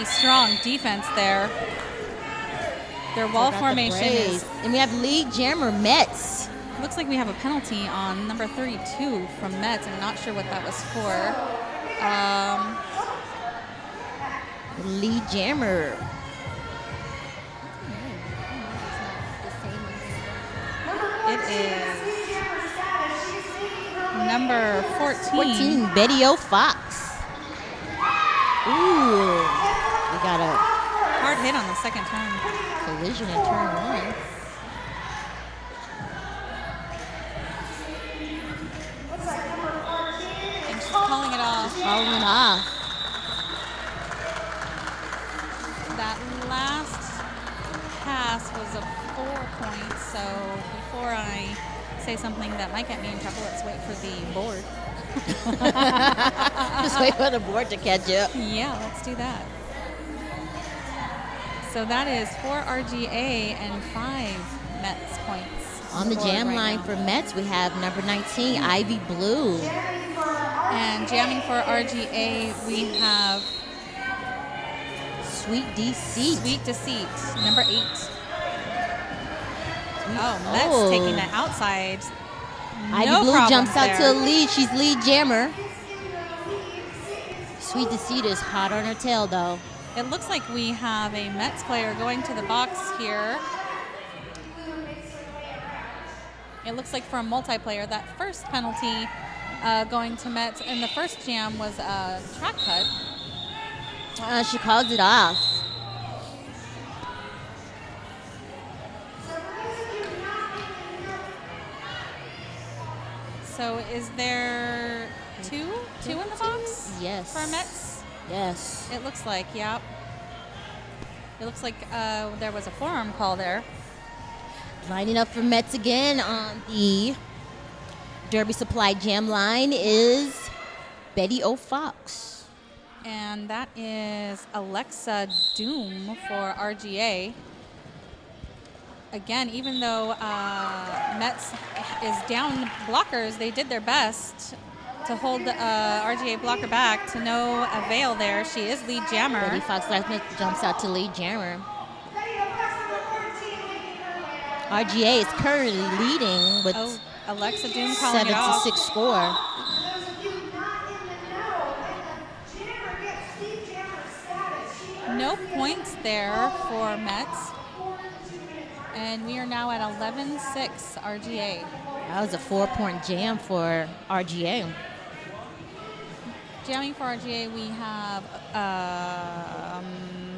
pretty strong defense there. Their wall formation is... And we have lead jammer, Metz. Looks like we have a penalty on number 32 from Metz. I'm not sure what that was for. Lead jammer. It is number 14. Betty O. Fox. Ooh. We got a hard hit on the second turn. Collision in turn 1. And she's calling it off. Calling it off. That last pass was a 4 points, so before I say something that might get me in trouble, let's wait for the board. Just wait for the board to catch up. Yeah, let's do that. So that is 4 RGA and 5 Metz points. On the jam line for Metz, we have number 19, Ivy Blue. And jamming for RGA, we have Sweet Deceit. Sweet Deceit, number 8. Oh, Metz taking the outside. Ivy Blue jumps out to the lead. She's lead jammer. Sweet Deceit is hot on her tail, though. It looks like we have a Metz player going to the box here. It looks like for a multiplayer, that first penalty going to Metz, and the first jam was a track cut. She calls it off. So is there two in the box? Yes. For Metz? Yes. It looks like, yeah. It looks like there was a forearm call there. Lining up for Metz again on the Derby Supply Jam line is Betty O. Fox. And that is Alexa Doom for RGA. Again, even though Metz is down blockers, they did their best to hold RGA blocker back, to no avail there. She is lead jammer. Betty Fox jumps out to lead jammer. RGA is currently leading with Alexa Doom calling 7-6 score. No points there for Metz. And we are now at 11-6 RGA. That was a 4-point jam for RGA. Jamming for RGA, we have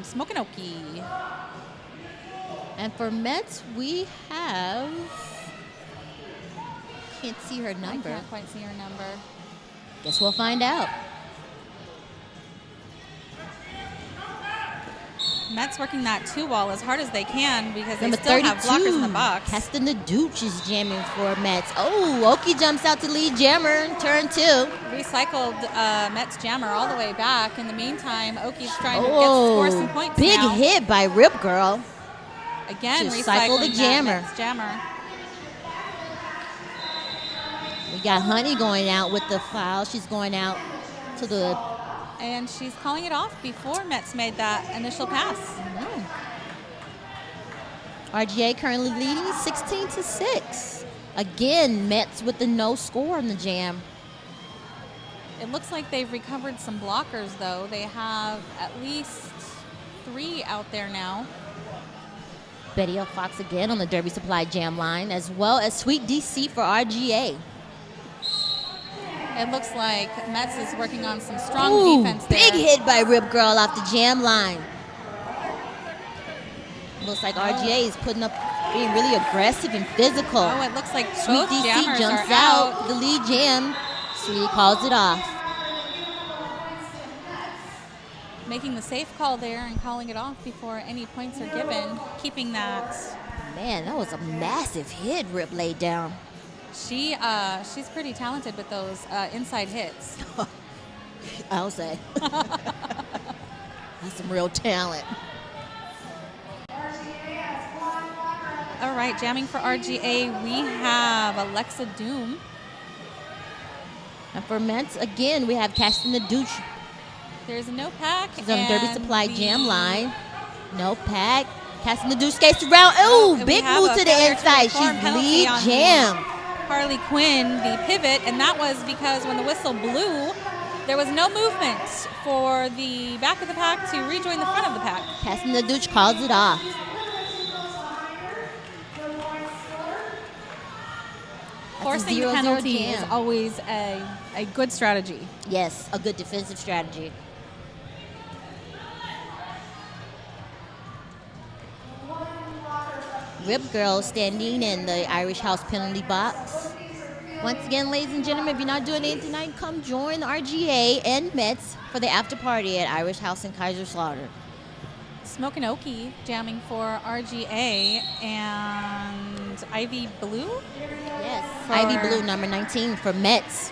Smokinoki. And for Metz, we have... Can't see her number. I can't quite see her number. Guess we'll find out. Metz working that 2-wall as hard as they can because they Number still 32, have blockers in the box. Keston the Dooch is jamming for Metz. Oh, Oki jumps out to lead jammer in turn 2. Recycled Metz jammer all the way back. In the meantime, Oki's trying to score some points big now. hit by Rip Girl. Again, to recycle the jammer. Metz jammer. We got Honey going out with the foul. She's going out to the... And she's calling it off before Metz made that initial pass. RGA currently leading 16-6. Again, Metz with the no score in the jam. It looks like they've recovered some blockers, though. They have at least 3 out there now. Betty O. Fox again on the Derby Supply Jam line, as well as Sweet DC for RGA. It looks like Metz is working on some strong defense there. Big hit by Rip Girl off the jam line. Looks like RGA is putting up, being really aggressive and physical. Oh, it looks like Sweet both DC jammers jumps are out. the lead jam. Sweet calls it off. Making the safe call there and calling it off before any points are given, keeping that. Man, that was a massive hit Rip laid down. She's pretty talented with those inside hits. I'll say. That's some real talent. All right, jamming for RGA, we have Alexa Doom. And for Metz, again, we have Keston the Dooch. There's no pack. She's on the Derby and Supply the- Jam line. No pack. Casting the douche skates around. Ooh, we big have move a to the failure to inside. perform She's penalty lead on jam. Harley Quinn, the pivot, and that was because when the whistle blew, there was no movement for the back of the pack to rejoin the front of the pack. Casting the douche calls it off. Forcing the 0-0 penalty jam. is always a good strategy. Yes, a good defensive strategy. Rip Girl standing in the Irish House penalty box. Once again, ladies and gentlemen, if you're not doing anything tonight, come join RGA and Metz for the after party at Irish House in Kaiserslautern. Smokin' Okie jamming for RGA and Ivy Blue. Yes, For- Ivy Blue, number 19 for Metz.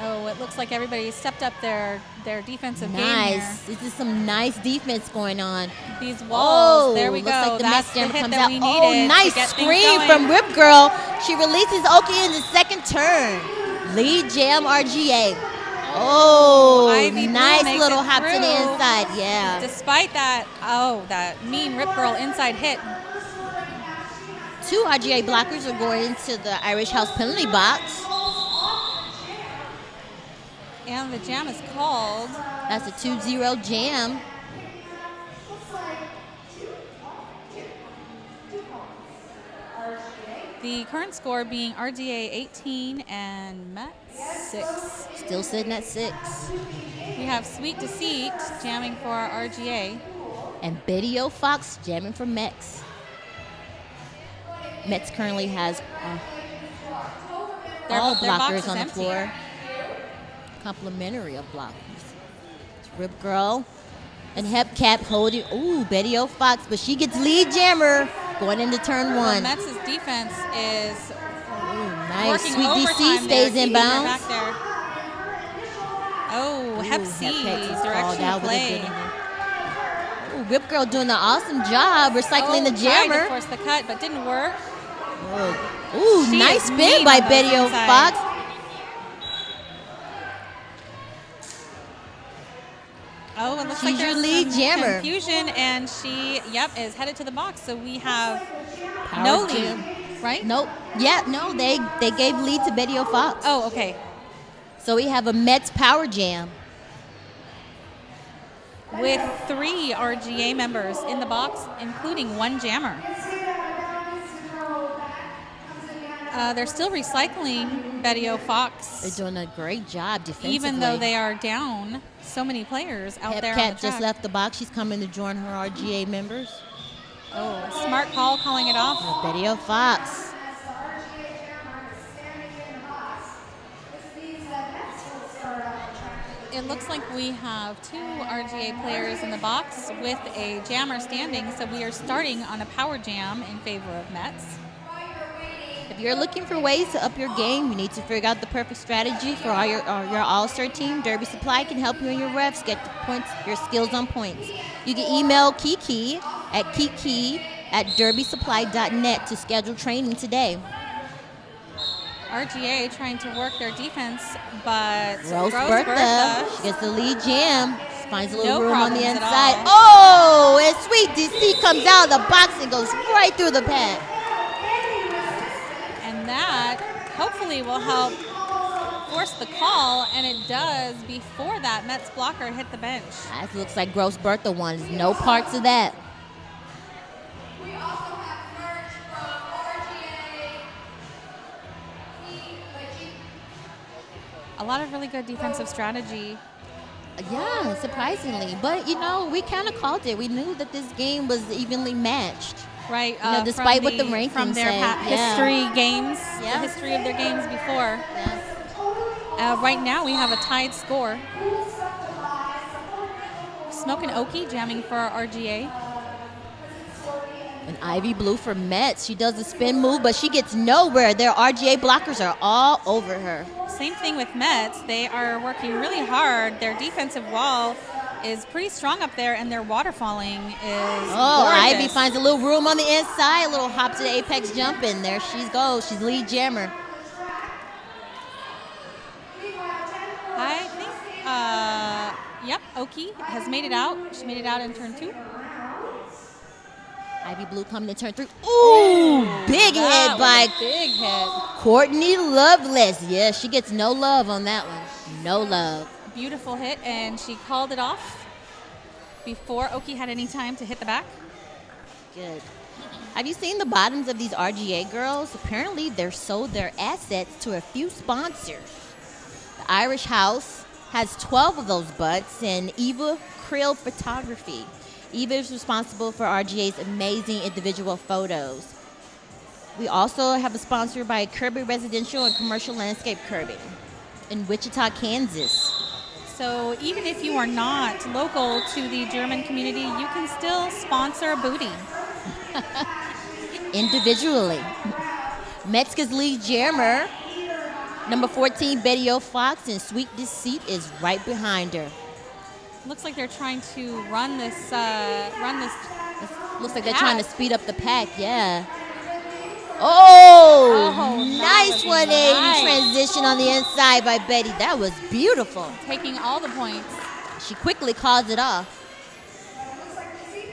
Oh, it looks like everybody stepped up their defensive game here. Nice. This is some nice defense going on. These walls, Oh, there we looks go. like the That's Metz the jammer hit comes that out. we Oh, needed nice to get things scream going. from Rip Girl. She releases Oki in the second turn. Lead jam RGA. Oh, Ivy Blue nice makes little it hop to the through. inside. Yeah. Despite that, that mean Rip Girl inside hit. 2 RGA blockers are going into the Irish House penalty box. And the jam is called. That's a 2-0 jam. The current score being RGA 18 and Metz 6. Still sitting at 6. We have Sweet Deceit jamming for RGA. And Betty O. Fox jamming for Metz. Metz currently has all Their box blockers is on the empty. floor. Complimentary of blockers. It's Rip Girl and Hepcap holding. Ooh, Betty O. Fox, but she gets lead jammer going into turn 1. Metz's defense is Ooh, nice. working Sweet overtime DC there, stays keeping in her bounds. back there. Oh, Hep C, Hepcap is called directional out with a play. good one. Ooh, Rip Girl doing an awesome job recycling the Tried to jammer. force the cut, but didn't work. Ooh, She nice is spin mean by on those Betty O. inside. Fox. Oh, it looks She's like your there's lead some jammer. confusion, and she, is headed to the box. So we have Power no jam. lead, right? Nope. Yeah, no, they gave lead to Betty O. Fox. Oh, okay. So we have a Metz power jam. With 3 RGA members in the box, including 1 jammer. They're still recycling Betty O. Fox. They're doing a great job defensively. Even though they are down so many players out there on the Hepcat track. just left the box. She's coming to join her RGA members. Oh, smart call calling it off. Betty O. Fox. It looks like we have 2 RGA players in the box with a jammer standing, so we are starting on a power jam in favor of Metz. If you're looking for ways to up your game, you need to figure out the perfect strategy for all your all-star team. Derby Supply can help you and your refs get the points, your skills on points. You can email Kiki at kiki@derbysupply.net to schedule training today. RGA trying to work their defense, but Rose Rose Bertha, she gets the lead jam. She finds a little No room on the problems at inside. all. Oh, and Sweet DC comes out of the box and goes right through the pad. And that hopefully will help force the call, and it does. Before that, Metz blocker hit the bench. That looks like Gross Bertha wants no parts of that. We also have merch from RGA. A lot of really good defensive strategy. Yeah, surprisingly. But, we kind of called it. We knew that this game was evenly matched. Right, despite what the rankings from their say. Yeah. history games, Yeah. the history of their games before. Yeah. Right now, we have a tied score. Smokin' Okie jamming for our RGA. And Ivy Blue for Metz. She does a spin move, but she gets nowhere. Their RGA blockers are all over her. Same thing with Metz. They are working really hard. Their defensive wall is pretty strong up there, and their waterfalling is gorgeous. Ivy finds a little room on the inside, a little hop to the apex jump, and there she goes. She's lead jammer. I think, Yep, Oki has made it out. She made it out in turn 2. Ivy Blue coming in turn 3. Ooh, big hit by big hit. Courtney Loveless. Yeah, she gets no love on that one. No love. Beautiful hit, and she called it off before Oki had any time to hit the back. Good. Have you seen the bottoms of these RGA girls? Apparently, they've sold their assets to a few sponsors. The Irish House has 12 of those butts, and Eva Krill Photography. Eva is responsible for RGA's amazing individual photos. We also have a sponsor by Kirby Residential and Commercial Landscape Curbing in Wichita, Kansas. So even if you are not local to the German community, you can still sponsor a booty. Individually. Metzger's lead jammer, number 14, Betty O'Fox, and Sweet Deceit is right behind her. Looks like they're trying to run this. Looks like they're trying to speed up the pack, yeah. Oh, nice 180 nice. transition on the inside by Betty. That was beautiful. Taking all the points. She quickly calls it off.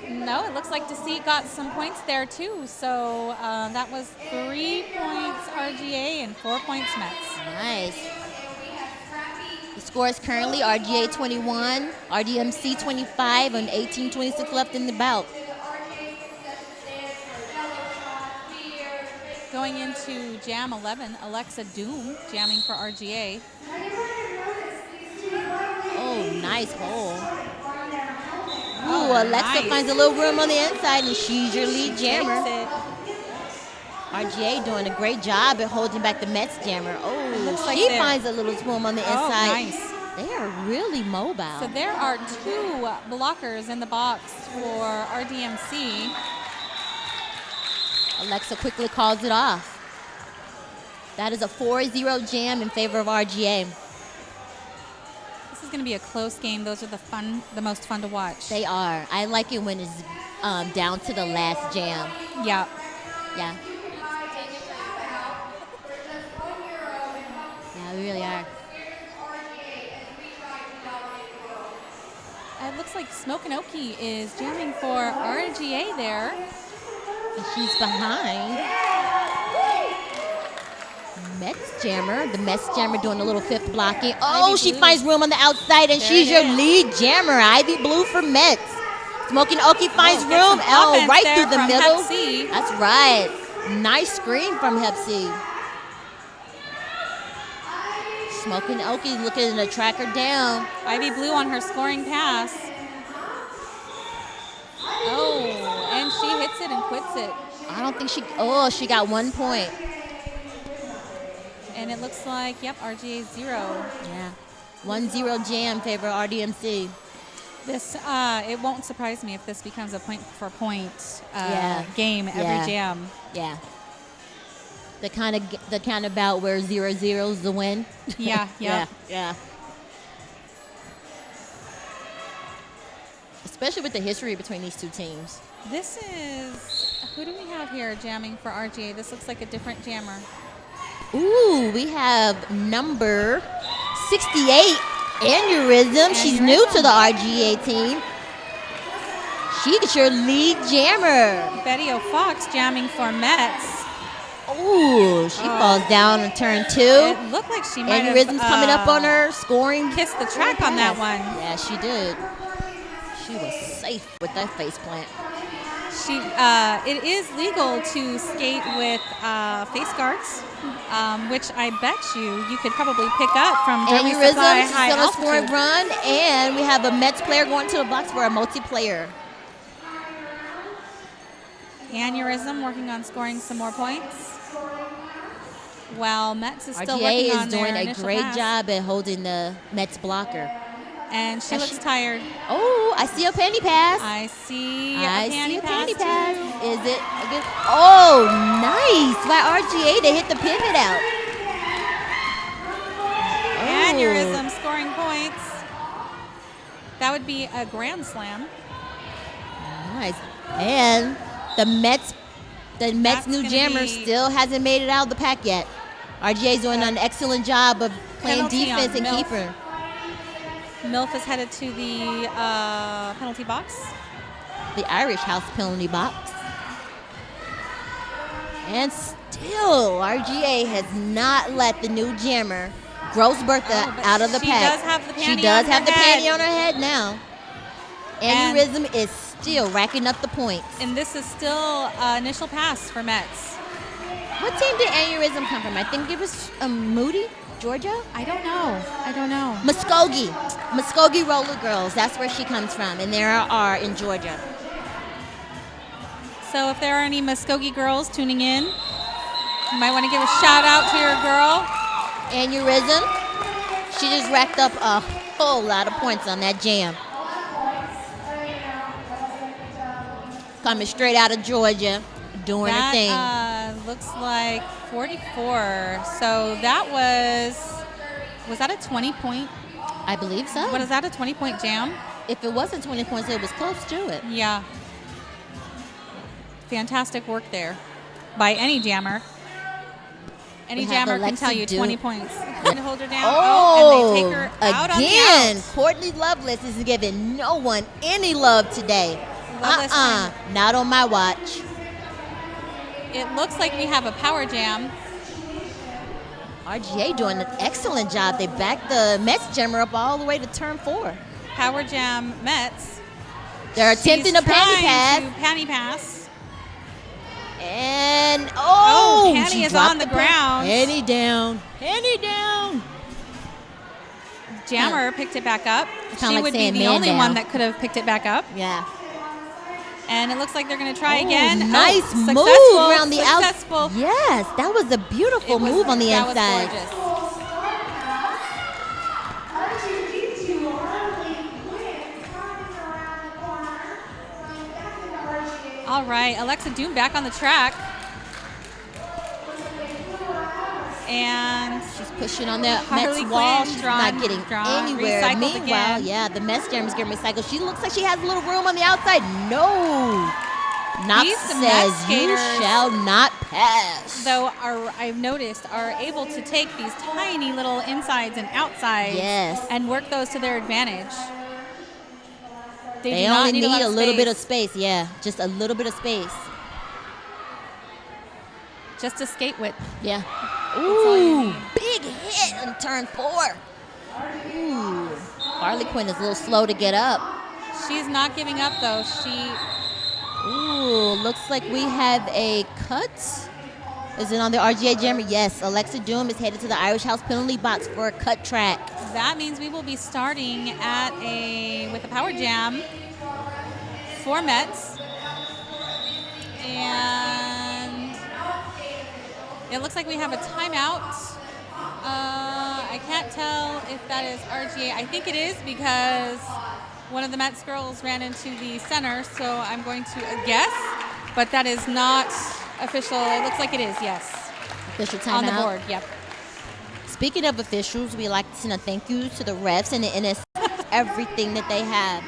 No, it looks like Deceit got some points there too. So that was 3 points RGA and 4 points Metz. Nice. The score is currently RGA 21, RDMC 25, and 18:26 left in the bout. Going into Jam 11, Alexa Doom jamming for RGA. Oh, nice hole. Ooh, Alexa finds a little room on the inside, and she's your lead jammer. RGA doing a great job at holding back the Metz jammer. Oh, like she finds a little room on the inside. Oh, nice. They are really mobile. So there are 2 blockers in the box for RDMC. Alexa quickly calls it off. That is a 4-0 jam in favor of RGA. This is going to be a close game. Those are the most fun to watch. They are. I like it when it's down to the last jam. Yeah. Yeah. Yeah, we really are. It looks like Smokin' Oki is jamming for RGA there. And she's behind Metz jammer. The Metz jammer doing a little fifth blocking. Oh, Ivy she Blue. finds room on the outside, and There she's it your is. lead jammer. Ivy Blue for Metz. Smokin' Oki finds Gets room. some Oh, offense right there through the from middle. Hep C. That's right. Nice screen from Hep C. Smokin' Oki looking to track her down. Ivy Blue on her scoring pass. Oh, and she hits it and quits it. I don't think she got 1 point. And it looks like, yep, RGA 0. Yeah. 1-0 jam favor RDMC. This, it won't surprise me if this becomes a point-for-point Yeah. game every Yeah. jam. Yeah. The kind of bout where 0-0 is the win. Yeah, yeah. Yeah. Especially with the history between these two teams. This is, who do we have here jamming for RGA? This looks like a different jammer. Ooh, we have number 68, Aneurysm. She's new to the RGA team. She's your lead jammer. Betty O'Fox jamming for Metz. Ooh, she falls down in turn 2. It looked like she might have Aneurysm's coming up on her, scoring. kissed the track on that one. Yeah, she did. She was safe with that face plant. It is legal to skate with face guards, which I bet you could probably pick up from Derby Supply Aneurysm, high she's on a scoring altitude. run, and we have a Metz player going to the box for a multiplayer. Aneurysm working on scoring some more points. While Metz is still RGA working is on doing their a initial great pass. job at holding the Metz blocker. And she looks tired. Oh, I see a penny pass. I see I a see panty a penny pass. pass. too. Is it a good? Oh, nice by RGA to hit the pivot out. Oh. Aneurysm scoring points. That would be a grand slam. Nice. And the Metz That's new gonna jammer be- still hasn't made it out of the pack yet. RGA is doing an excellent job of playing Penalty defense on and Milf. keeper. MILF is headed to the penalty box. The Irish House penalty box. And still, RGA has not let the new jammer, Gross Bertha, but out of the she pack. does have the panty She does on have her the head. panty on her head now. And- Aneurysm is still racking up the points. And this is still initial pass for Metz. What team did Aneurysm come from? I think it was Moody, Georgia? I don't know. Muskogee Roller Girls. That's where she comes from. And there are in Georgia. So if there are any Muskogee girls tuning in, you might want to give a shout out to your girl. Aneurysm. She just racked up a whole lot of points on that jam. Coming straight out of Georgia, doing her thing. That looks like 44. So that was that a 20-point? I believe so. What is that, a 20-point jam? If it wasn't 20 points, it was close to it. Yeah. Fantastic work there by any jammer. Any We have jammer can Alexa tell you do- 20 points. And hold her down. Oh, and they take her out on the again, out. Courtney Lovelace is giving no one any love today. Lovelace Not on my watch. It looks like we have a power jam. RGA doing an excellent job. They backed the Metz jammer up all the way to turn 4. Power jam Metz. They're attempting She's a panty pass. trying to panty pass. And Panty she is dropped on the ground. Panty down. Panty down. Jammer picked it back up. Kinda She like would be saying the man only down. one that could have picked it back up. Yeah. And it looks like they're going to try Oh, again. Nice successful, move around the successful. outside. Yes, that was a beautiful move on the that inside. was gorgeous. R2D2 early win, coming around the corner, going back into RGA. All right, Alexa Doom back on the track. And She's pushing on that Harley Metz wall. Quinn She's drawn- not getting drawn, anywhere. recycled Meanwhile, again. yeah, the Metz jammer's getting recycled. She looks like she has a little room on the outside. No. Knox These says Metz you skaters, shall not pass. though, I've noticed are able to take these tiny little insides and outsides Yes. and work those to their advantage. They do not only need lot a of little bit of space. space. Yeah, just a little bit of space. Just a skate width. Yeah. all you Ooh, need. big hit on turn 4. Ooh, Harley Quinn is a little slow to get up. She's not giving up, though. Ooh, looks like we have a cut. Is it on the RGA jammer? Yes. Alexa Doom is headed to the Irish House penalty box for a cut track. That means we will be starting with a power jam for Metz. And it looks like we have a timeout. I can't tell if that is RGA. I think it is because one of the Metz girls ran into the center, so I'm going to guess, but that is not official. It looks like it is, yes. Official timeout. On the board, yep. Speaking of officials, we like to send a thank you to the refs and the NS, everything that they have.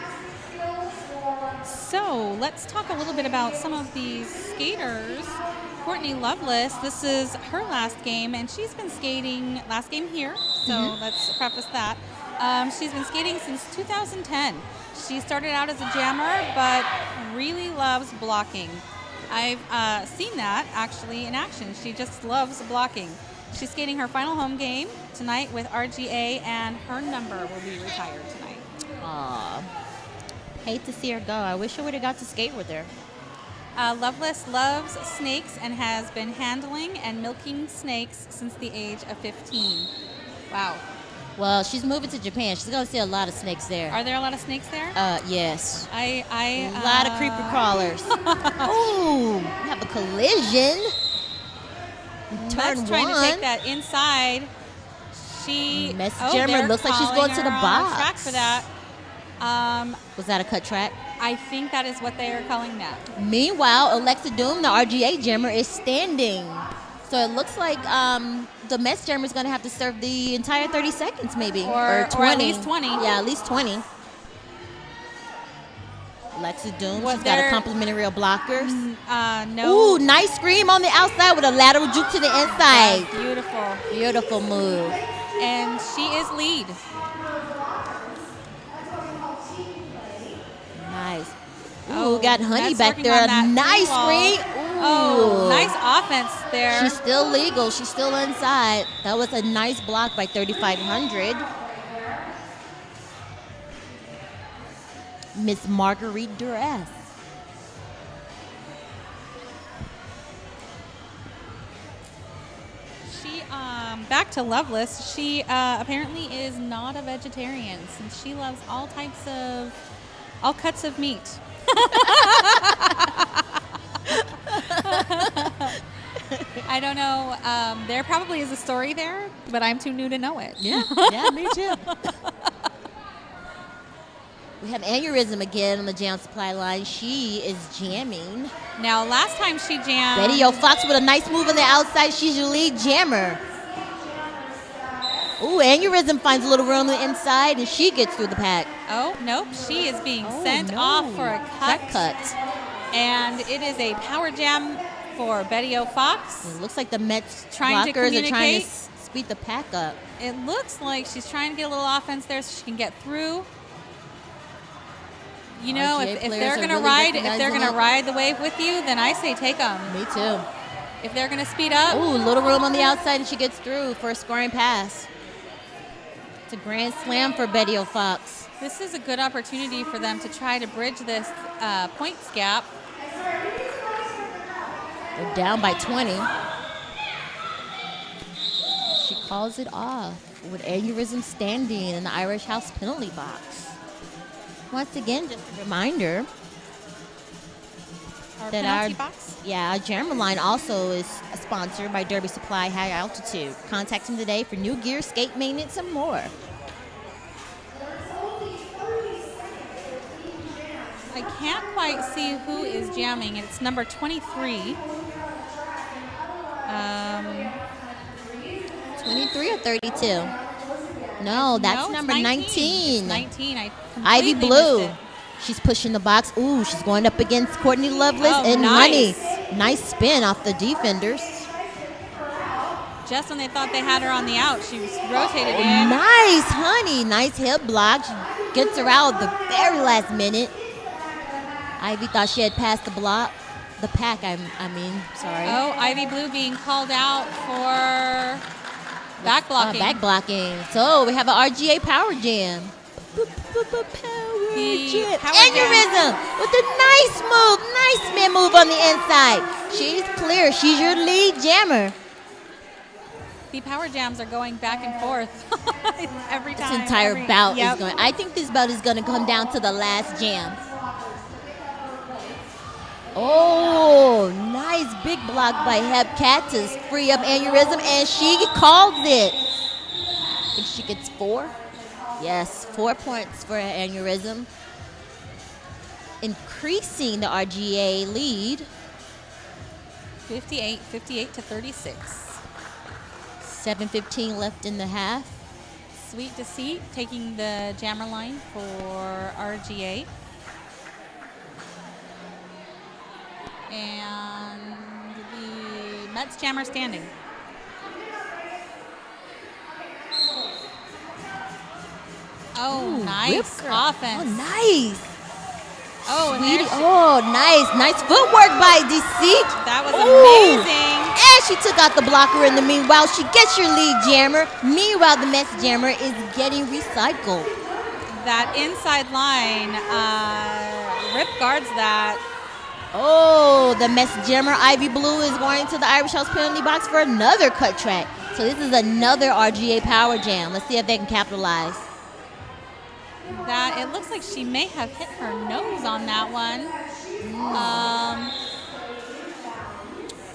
So let's talk a little bit about some of these skaters. Courtney Lovelace, this is her last game, and she's been skating last game here, so let's preface that. She's been skating since 2010. She started out as a jammer, but really loves blocking. I've seen that actually in action. She just loves blocking. She's skating her final home game tonight with RGA, and her number will be retired tonight. Aw. Hate to see her go. I wish I would have got to skate with her. Lovelace loves snakes and has been handling and milking snakes since the age of 15. Wow. Well, she's moving to Japan. She's going to see a lot of snakes there. Are there a lot of snakes there? Yes. A A lot of creeper crawlers. Ooh, we have a collision. Turn Metz trying to 1. take that inside. Metz jammer they're looks like she's calling going to the her on box. track for that. Was that a cut track? I think that is what they are calling that. Meanwhile, Alexa Doom, the RGA jammer, is standing. So it looks like the Metz jammer is going to have to serve the entire 30 seconds, maybe. Or 20. at least 20. Yeah, at least 20. Alexa Doom, Was she's got a there- complimentary blockers. No. Ooh, nice scream on the outside with a lateral juke to the inside. Beautiful. Beautiful move. And she is lead. Ooh, got Honey Metz back working there. on that Nice wall. screen. Oh, Ooh. nice offense there. She's still legal. She's still inside. That was a nice block by 3,500. Miss Marguerite Duress. She, back to Loveless, she apparently is not a vegetarian since she loves all cuts of meat. I don't know. There probably is a story there, but I'm too new to know it. Yeah, me too. We have Aneurysm again on the Jam Supply line. She is jamming. Now, last time she jammed. Betty O'Fox with a nice move on the outside. She's your lead jammer. Ooh, Aneurysm finds a little room on the inside, and she gets through the pack. Oh, nope. She is being sent off for a cut. And it is a power jam for Betty O'Fox. It looks like the Metz Trying to blockers are trying communicate. to speed the pack up. It looks like she's trying to get a little offense there so she can get through. You know, RGA if players they're are gonna really ride, recognizing it. ride the wave with you, then I say take them. Me too. If they're gonna speed up, Ooh, little room on the outside, and she gets through for a scoring pass. It's a grand slam for Betty O'Fox. this is a good opportunity for them to try to bridge this points gap. They're down by 20. She calls it off with Aneurysm standing in the Irish House penalty box. Once again, just a reminder Our that penalty box. our jammer line also is sponsored by Derby Supply High Altitude. Contact them today for new gear, skate maintenance, and more. I can't quite see who is jamming. It's number 23. 23 or 32? No, that's No, it's number 19. It's 19. I Ivy completely Blue. missed it. She's pushing the box. Ooh, she's going up against Courtney Lovelace Oh, and nice. Honey. Nice spin off the defenders. Just when they thought they had her on the out, she was rotated in. Nice, Honey. Nice hip block. She gets her out at the very last minute. Ivy thought she had passed the block. The pack, I mean, sorry. Oh, Ivy Blue being called out for back blocking. Back blocking. So we have an RGA power jam. Power jam. power Aneurysm with a nice move. Nice spin move on the inside. She's clear. She's your lead jammer. The power jams are going back and forth every time. This entire bout Yep. is going. I think this bout is going to come down to the last jam. Oh, nice big block by Hepcat to free up Aneurysm, and she calls it. I think she gets 4. Yes, 4 points for Aneurysm, increasing the RGA lead. 58 to 36. 7:15 left in the half. Sweet Deceit taking the jammer line for RGA. And the Metz jammer standing. Oh, Ooh, nice whip curl. offense. Oh, nice. Oh, and Sweetie. there she, Oh, nice footwork by Deceit. that was Ooh. amazing. And she took out the blocker in the meanwhile. She gets your lead jammer. Meanwhile, the Metz jammer is getting recycled. That inside line, Rip guards that. Oh, the Metz jammer, Ivy Blue, is going to the Irish House penalty box for another cut track. So this is another RGA power jam. Let's see if they can capitalize. That it looks like she may have hit her nose on that one.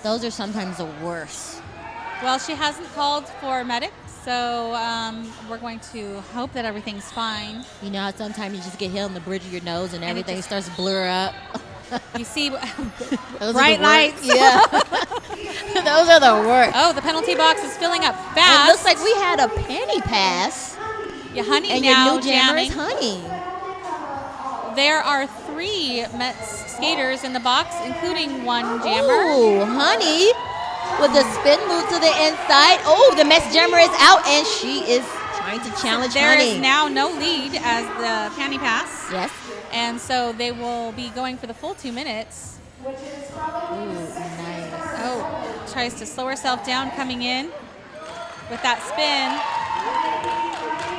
Those are sometimes the worst. Well, she hasn't called for medics, so we're going to hope that everything's fine. You know how sometimes you just get hit on the bridge of your nose and everything just- starts to blur up? You see Those are bright the worst. lights. Yeah. Those are the worst. Oh, the penalty box is filling up It fast. looks like we had a penny pass. Yeah, Honey And your now new jammer jamming. is Honey. There are 3 Metz skaters in the box, including one jammer. Oh, Honey with a spin move to the inside. Oh, the Metz jammer is out, and she is trying to challenge There Honey. is now no lead as the panty pass. Yes. And so they will be going for the full 2 minutes. Ooh, nice. Oh, tries to slow herself down coming in with that spin.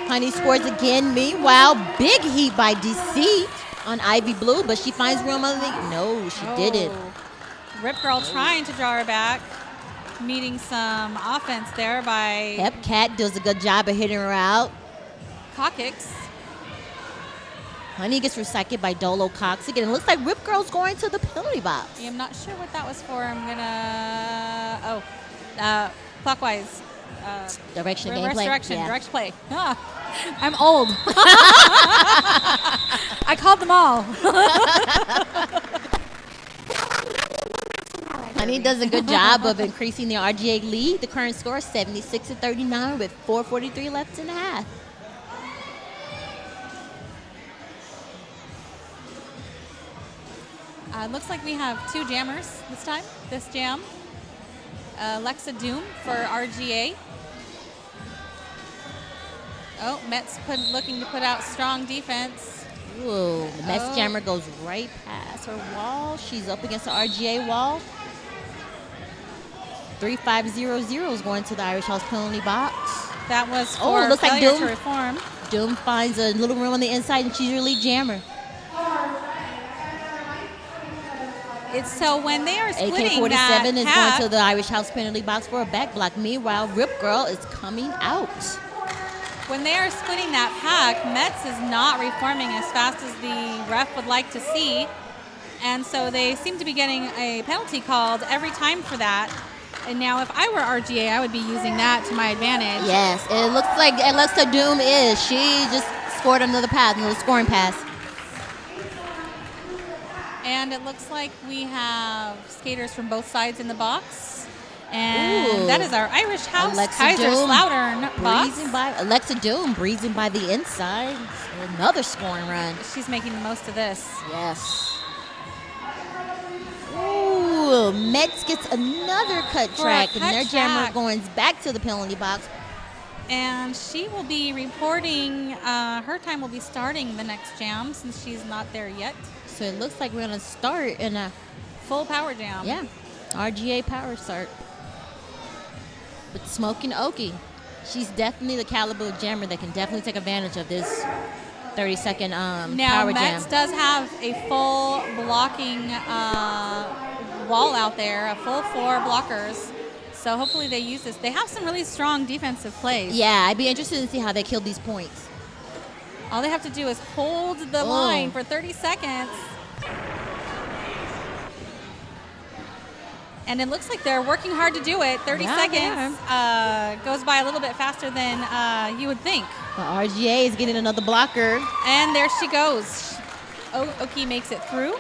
Honey scores again. Meanwhile, big heat by Deceit on Ivy Blue, but she finds room on the... No, she didn't. Rip Girl trying to draw her back, meeting some offense there by Hepcat does a good job of hitting her out. Cockix. Honey gets recycled by Dolo Cox again. It looks like Rip Girl's going to the penalty box. Yeah, I'm not sure what that was for. I'm gonna clockwise. Direction Reverse gameplay. direction, Yeah. direct play. Ah, I'm old. I called them all. Honey does a good job of increasing the RGA lead. The current score is 76-39 with 4:43 left in the half. Looks like we have 2 jammers this time, this jam. Lexa Doom for RGA. Oh, Metz looking to put out strong defense. Ooh, the Metz jammer goes right past her wall. She's up against the RGA wall. 3-5-0-0 is going to the Irish House penalty box. That was for looks like failure Doom. to reform. Doom finds a little room on the inside, and she's your lead jammer. It's so when they are splitting AK-47 that is pack, going to the Irish House penalty box for a back block. Meanwhile, Rip Girl is coming out. when they are splitting that pack, Metz is not reforming as fast as the ref would like to see. And so they seem to be getting a penalty called every time for that. And now if I were RGA, I would be using that to my advantage. Yes, it looks like Alexa Doom is. She just scored another pass, another scoring pass. And it looks like we have skaters from both sides in the box. And that is our Irish House Kaiserslautern box. Breezing by Alexa Doom, breezing by the inside. Another scoring run. She's making the most of this. Yes. Ooh, Metz gets another cut For a track, cut and their jammer track. going back to the penalty box. And she will be reporting, her time will be starting the next jam since she's not there yet. So it looks like we're going to start in a Full power jam. yeah, RGA power start. But Smoking Okie, she's definitely the caliber of jammer that can definitely take advantage of this 30-second Now, power Metz jam. does have a full blocking wall out there, a full 4 blockers. So hopefully they use this. They have some really strong defensive plays. Yeah, I'd be interested to see how they kill these points. All they have to do is hold the line for 30 seconds. And it looks like they're working hard to do it. 30 Yeah, seconds goes by a little bit faster than you would think. The RGA is getting another blocker And there she goes. Oki makes it through.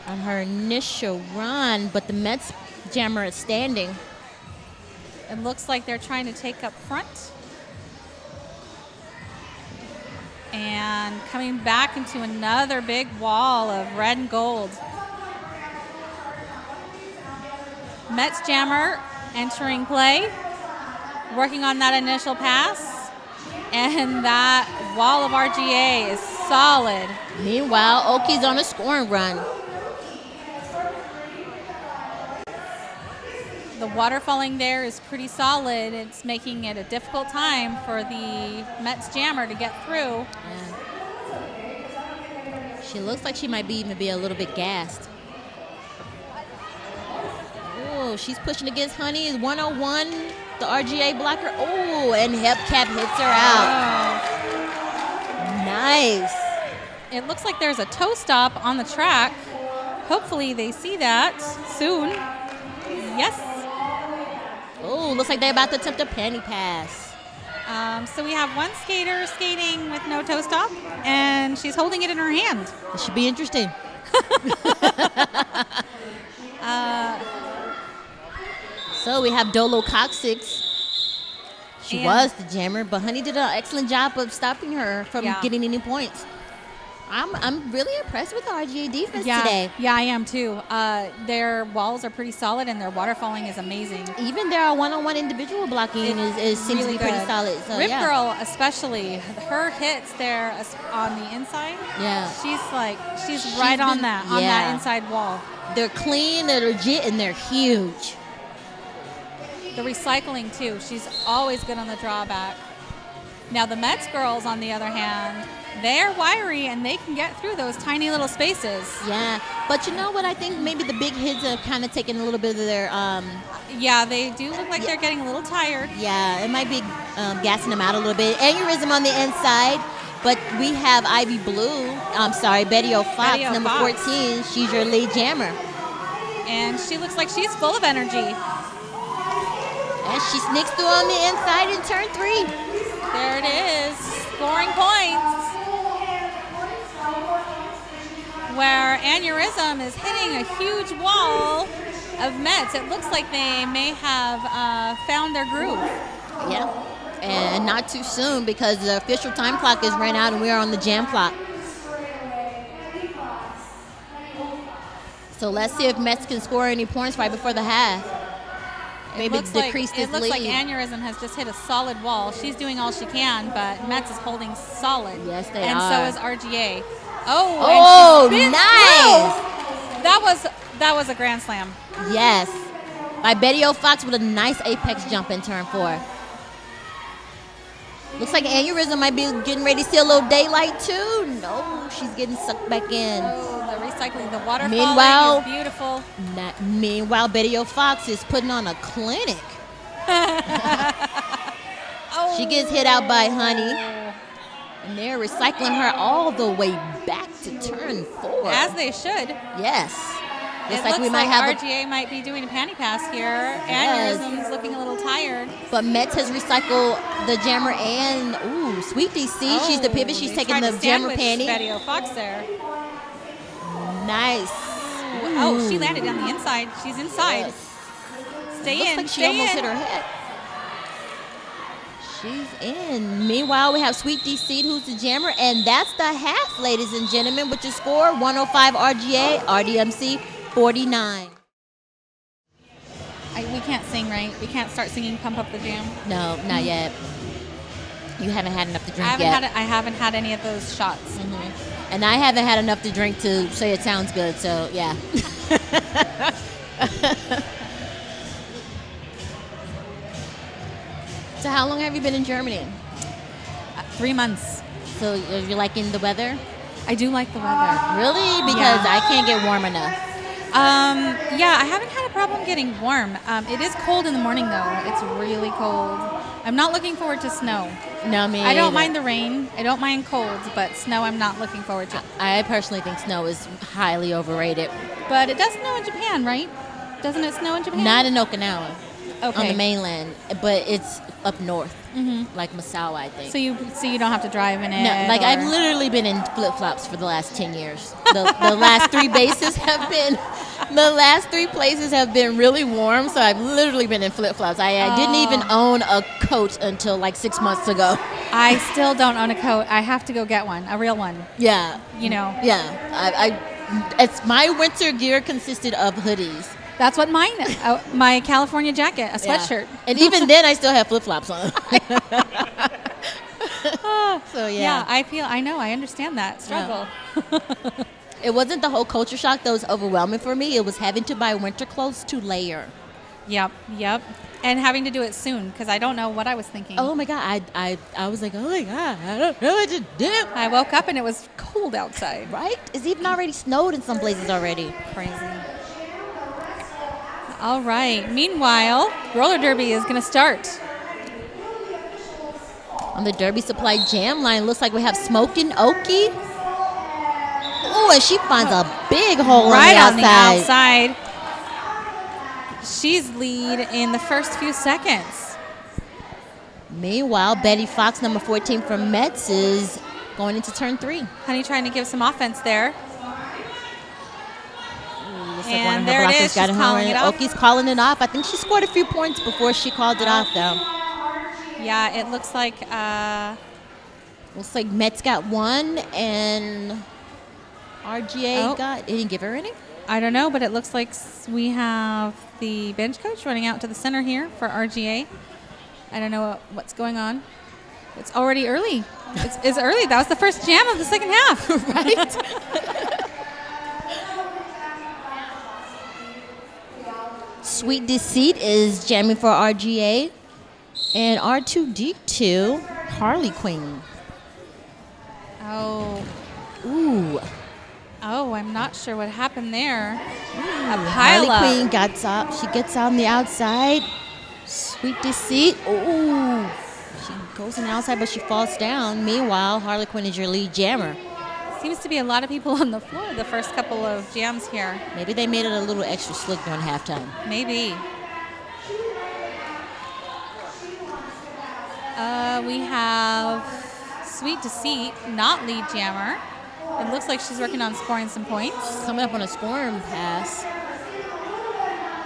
on her initial run, but the Metz jammer is standing. It looks like they're trying to take up front. And coming back into another big wall of red and gold. Metz jammer entering play, working on that initial pass. And that wall of RGA is solid. Meanwhile, Oki's on a scoring run. The waterfalling there is pretty solid. It's making it a difficult time for the Metz jammer to get through. Yeah. She looks like she might even be a little bit gassed. Oh, she's pushing against Honey. Is 101 the RGA blocker? Oh, and Hepcat hits her out. Nice. It looks like there's a toe stop on the track. Hopefully they see that soon. Yes. Oh, looks like they're about to attempt a penny pass. So we have one skater skating with no toe stop, and she's holding it in her hand. This should be interesting. So we have Dolo Coxix. She And- was the jammer, but Honey did an excellent job of stopping her from Yeah. getting any points. I'm really impressed with the RGA defense Yeah, today. yeah, I am too. Their walls are pretty solid, and their waterfalling is amazing. Even their one-on-one individual blocking is seems really to be pretty good. solid. So, Rip yeah. Girl, especially her hits there on the inside. Yeah. She's right on been- that yeah. inside wall. They're clean, they're legit, and they're huge. The recycling too. She's always good on the drawback. Now the Metz girls, on the other hand, they're wiry and they can get through those tiny little spaces. Yeah, but you know what? I think maybe the big hits have kind of taken a little bit of their. Yeah, they do look like they're getting a little tired. Yeah, it might be gassing them out a little bit. Aneurysm on the inside, but we have Ivy Blue. I'm sorry, Betty O'Fox, Betty number O'Fox. 14. She's your lead jammer, And she looks like she's full of energy. and she sneaks through on the inside in turn 3. There it is, scoring points. Where Aneurysm is hitting a huge wall of Metz. It looks like they may have found their groove. Yeah, and not too soon because the official time clock is ran out and we are on the jam clock. So let's see if Metz can score any points right before the half. Maybe decrease this It looks like lead. Aneurysm has just hit a solid wall. She's doing all she can, but Metz is holding solid. Yes, they and are. so is RGA. Oh, Oh, and she spins nice! through. That was a grand slam. Yes. By Betty O'Fox with a nice apex jump in turn 4. Looks like Aneurysm might be getting ready to see a little daylight too. No, she's getting sucked back in. Oh, the recycling, the waterfalling Meanwhile- is beautiful. Meanwhile, Betty O'Fox is putting on a clinic. Oh. She gets hit out by Honey. And they're recycling her all the way back to turn 4. As they should. Yes. It Looks like looks we might have RGA might be doing a panty pass here. Aneurysm's looking a little tired. but Metz has recycled the jammer and, Sweet DC. She's the pivot. She's They taking tried the to jammer sandwich panty. Betty O'Fox there. Nice. Oh, she landed on the inside. She's inside. Yes. Stay Looks in. like she stay almost in. hit her head. She's in. Meanwhile, we have Sweet DC, who's the jammer, and that's the half, ladies and gentlemen, with your score 105 RGA, RDMC 49. We can't sing, right? We can't start singing "Pump Up the Jam." No, not yet. You haven't had enough to drink I yet. haven't had any of those shots. Mhm. And I haven't had enough to drink to say it sounds good, so yeah. So how long have you been in Germany? 3 months. So you're liking the weather? I do like the weather. Really? Because Yeah. I can't get warm enough. Yeah, I haven't had a problem getting warm. It is cold in the morning, though. It's really cold. I'm not looking forward to snow. No, me I don't either. mind the rain. I don't mind cold, but snow I'm not looking forward to. I personally think snow is highly overrated. But it does snow in Japan, right? Doesn't it snow in Japan? Not in Okinawa, okay. on the mainland, but it's up north, like Misawa, I think. So you don't have to drive in it. No, like I've or- literally been in flip-flops for the last 10 years. The last 3 bases have been, the last 3 places have been really warm, so I've literally been in flip-flops. I didn't even own a coat until like 6 months ago. I still don't own a coat. I have to go get one, a real one. Yeah, You know, yeah. It's my winter gear consisted of hoodies. that's what mine. My California jacket, a Yeah. sweatshirt. And even then, I still have flip-flops on. So Yeah, I know, I understand that struggle. It wasn't the whole culture shock that was overwhelming for me. It was having to buy winter clothes to layer. Yep. And having to do it soon because I don't know what I was thinking. Oh my God, I was like, oh my God, I don't know what to do. I woke up and it was cold outside. Right? It's even already snowed in some places already. Crazy. All right. Meanwhile, roller derby is going to start. On the Derby Supply Jam line, looks like we have Smokin' Okie. Oh, and she finds a big hole Right on the outside. outside. She's lead in the first few seconds. Meanwhile, Betty Fox, number 14 from Metz, is going into turn 3. Honey trying to give some offense there. Looks And like one of her there it blockers is. got She's her calling in. it off. Okie's calling it off. I think she scored a few points before she called it off, though. Yeah, it looks like Looks like Metz got 1, and RGA got. He didn't give her any? I don't know, but it looks like we have the bench coach running out to the center here for RGA. I don't know what's going on. It's already early. It's early. That was the first jam of the second half. Right? Sweet Deceit is jamming for RGA. And R2D2, Harley Quinn. Oh. Ooh. Oh, I'm not sure what happened there. A Harley pile up. Quinn gets up. She gets on the outside. Sweet Deceit. Ooh. She goes on the outside, but she falls down. Meanwhile, Harley Quinn is your lead jammer. Seems to be a lot of people on the floor the first couple of jams here. Maybe they made it a little extra slick during halftime. Maybe. We have Sweet Deceit, not lead jammer. It looks like she's working on scoring some points. Coming up on a scoring pass.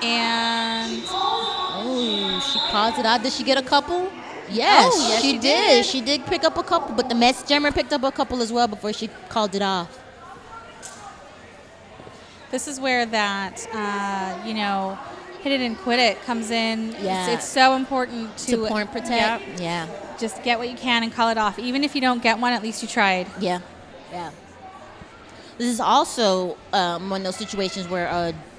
And oh, she calls it out. Did she get a couple? Yes, yes, she did. She did pick up a couple, but the Metz jammer picked up a couple as well before she called it off. this is where that, hit it and quit it comes in. Yeah. It's so important to point protect. Yep. Yeah. Just get what you can and call it off. Even if you don't get one, at least you tried. Yeah. Yeah. This is also one of those situations where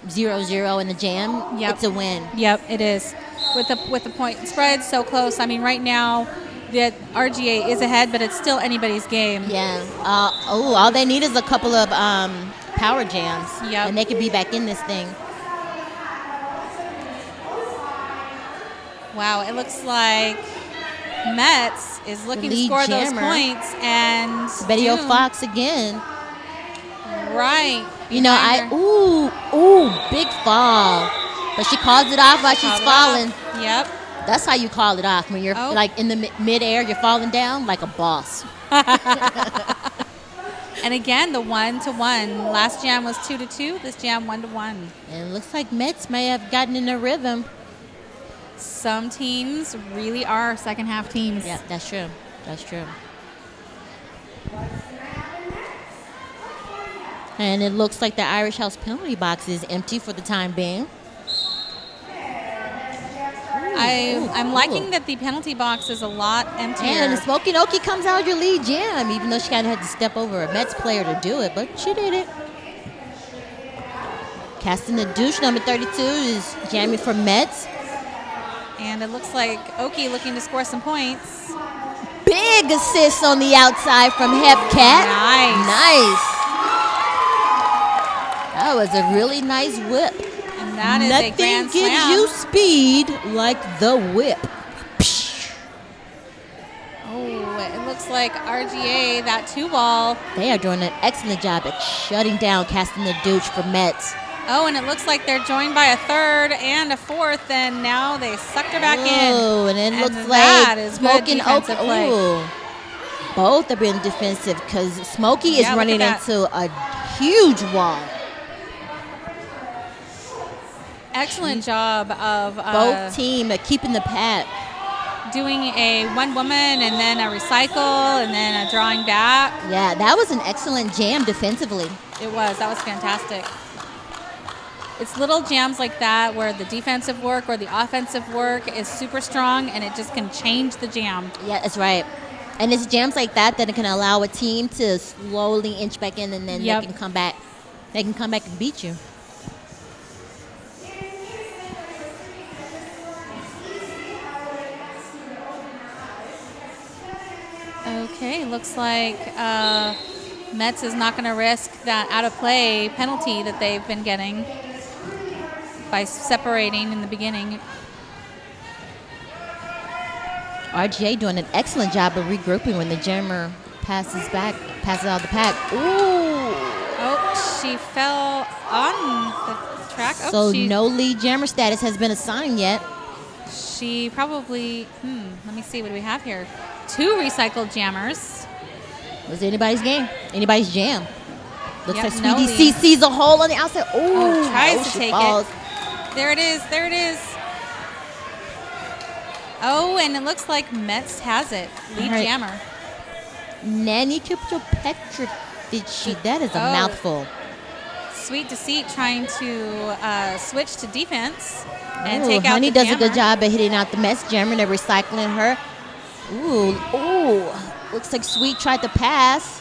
0-0 in the jam, Yep. it's a win. Yep, it is. With the point spread so close. I mean, right now, the RGA is ahead, but it's still anybody's game. Yeah. All they need is a couple of power jams. Yep. And they could be back in this thing. Wow, it looks like Metz is looking to lead score those jammer. points, and Betty Doom, Fox again. right? You know, behind her. big fall. But she calls it off while she's Called it falling. off. Yep. That's how you call it off. When you're Oh. like in the mid-air, you're falling down like a boss. And again, the 1-1. Last jam was 2-2. This jam 1-1. And it looks like Metz may have gotten in a rhythm. Some teams really are second half teams. Yeah, that's true. That's true. And it looks like the Irish House penalty box is empty for the time being. I'm liking that the penalty box is a lot emptier. And the Smoky Noki comes out your lead jam, even though she kind of had to step over a Metz player to do it, but she did it. Casting the douche, number 32, is jamming for Metz. And it looks like Oki looking to score some points. Big assist on the outside from Hepcat. Nice. That was a really nice whip. And that is a grand Nothing gives slam. you speed like the whip. Oh, it looks like RGA, that 2-ball. They are doing an excellent job at shutting down Casting the douche for Metz. Oh, and it looks like they're joined by a third and a fourth, and now they sucked her back in. Oh, and it And looks that like is good Smoky and Oak. defensive play. Ooh. Both are being defensive because Smokey is Yeah, look running at that. into a huge wall. Excellent job of Both team are keeping the pad. doing a one woman and then a recycle and then a drawing back. Yeah, that was an excellent jam defensively. It was. That was fantastic. It's little jams like that where the defensive work or the offensive work is super strong and it just can change the jam. Yeah, that's right. And it's jams like that that can allow a team to slowly inch back in, and then Yep. they can come back. They can come back and beat you. Okay, looks like Metz is not going to risk that out of play penalty that they've been getting by separating in the beginning. RGA doing an excellent job of regrouping when the jammer passes out the pack. Ooh. Oh, she fell on the track. Oh, So she, no lead jammer status has been assigned yet. She probably, let me see, what do we have here? 2 recycled jammers. Was it anybody's game? Anybody's jam? Looks Yep, like no Sweetie lead. C sees a hole on the outside. Ooh, tries to she take falls. it. There it is. There it is. Oh, and it looks like Metz has it. Lead All right. jammer. Nanny Kipchopetrovic did she? That is a Oh. mouthful. Sweet Deceit trying to switch to defense and Ooh, take out Honey the does a good jammer. job at hitting out the Metz jammer. They're recycling her. Ooh. Looks like Sweet tried to pass.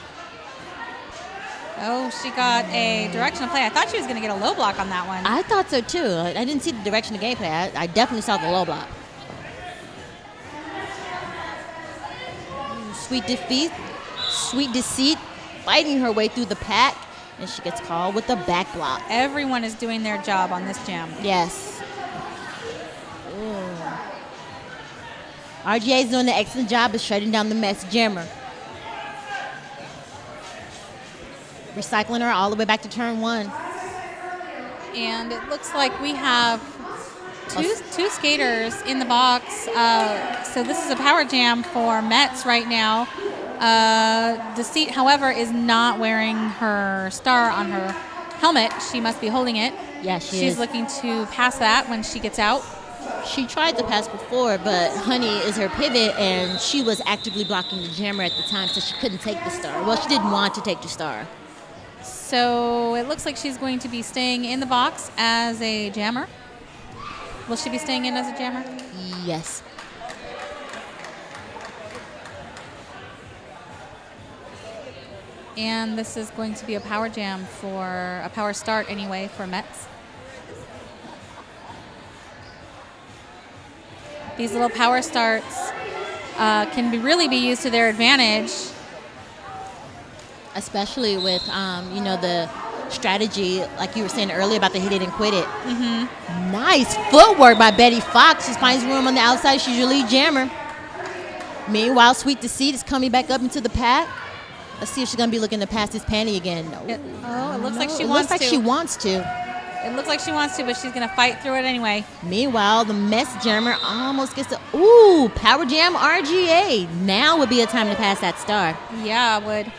Oh, she got a directional play. I thought she was going to get a low block on that one. I thought so too. I didn't see the direction of gameplay. I definitely saw the low block. Sweet Deceit fighting her way through the pack, and she gets called with the back block. Everyone is doing their job on this jam. Yes. RGA is doing an excellent job of shutting down the Metz jammer. Recycling her all the way back to turn 1. And it looks like we have two skaters in the box. So this is a power jam for Metz right now. Deceit, however, is not wearing her star on her helmet. She must be holding it. Yeah, She's looking to pass that when she gets out. She tried to pass before, but Honey is her pivot, and she was actively blocking the jammer at the time, so she couldn't take the star. Well, she didn't want to take the star. So it looks like she's going to be staying in the box as a jammer. Will she be staying in as a jammer? Yes. And this is going to be a power jam for a power start anyway for Metz. These little power starts can really be used to their advantage. Especially with, the strategy, like you were saying earlier about the hit it and quit it. Mm-hmm. Nice footwork by Betty Fox. She finds room on the outside. She's your lead jammer. Meanwhile, Sweet Deceit is coming back up into the pack. Let's see if she's going to be looking to pass this panty again. It looks like she It wants looks like to. she wants to. It looks like she wants to, but she's going to fight through it anyway. Meanwhile, the Metz jammer almost gets power jam RGA. Now would be a time to pass that star. Yeah, I would.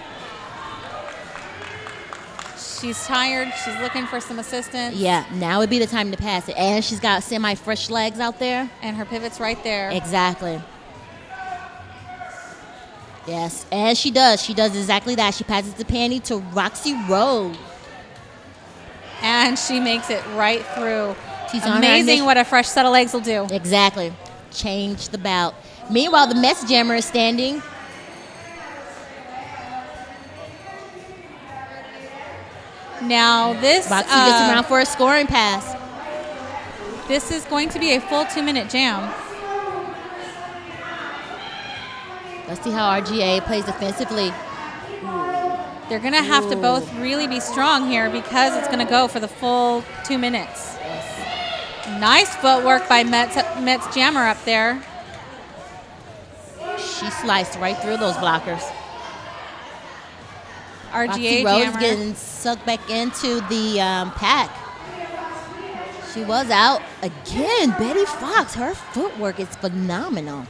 She's tired. She's looking for some assistance. Yeah, now would be the time to pass it. And she's got semi-fresh legs out there. And her pivot's right there. Exactly. Yes, and she does. She does exactly that. She passes the panty to Roxy Rowe. And she makes it right through. She's on her Amazing initial- what a fresh set of legs will do. Exactly. Change the bout. Meanwhile, the Metz jammer is standing. Now this Roxy gets around for a scoring pass. This is going to be a full 2-minute jam. Let's see how RGA plays defensively. They're going to have to both really be strong here because it's going to go for the full 2 minutes. Nice footwork by Metz jammer up there. She sliced right through those blockers. RGA Roxy Rowe's jammer. getting sucked back into the pack. She was out again. Betty Fox, her footwork is phenomenal.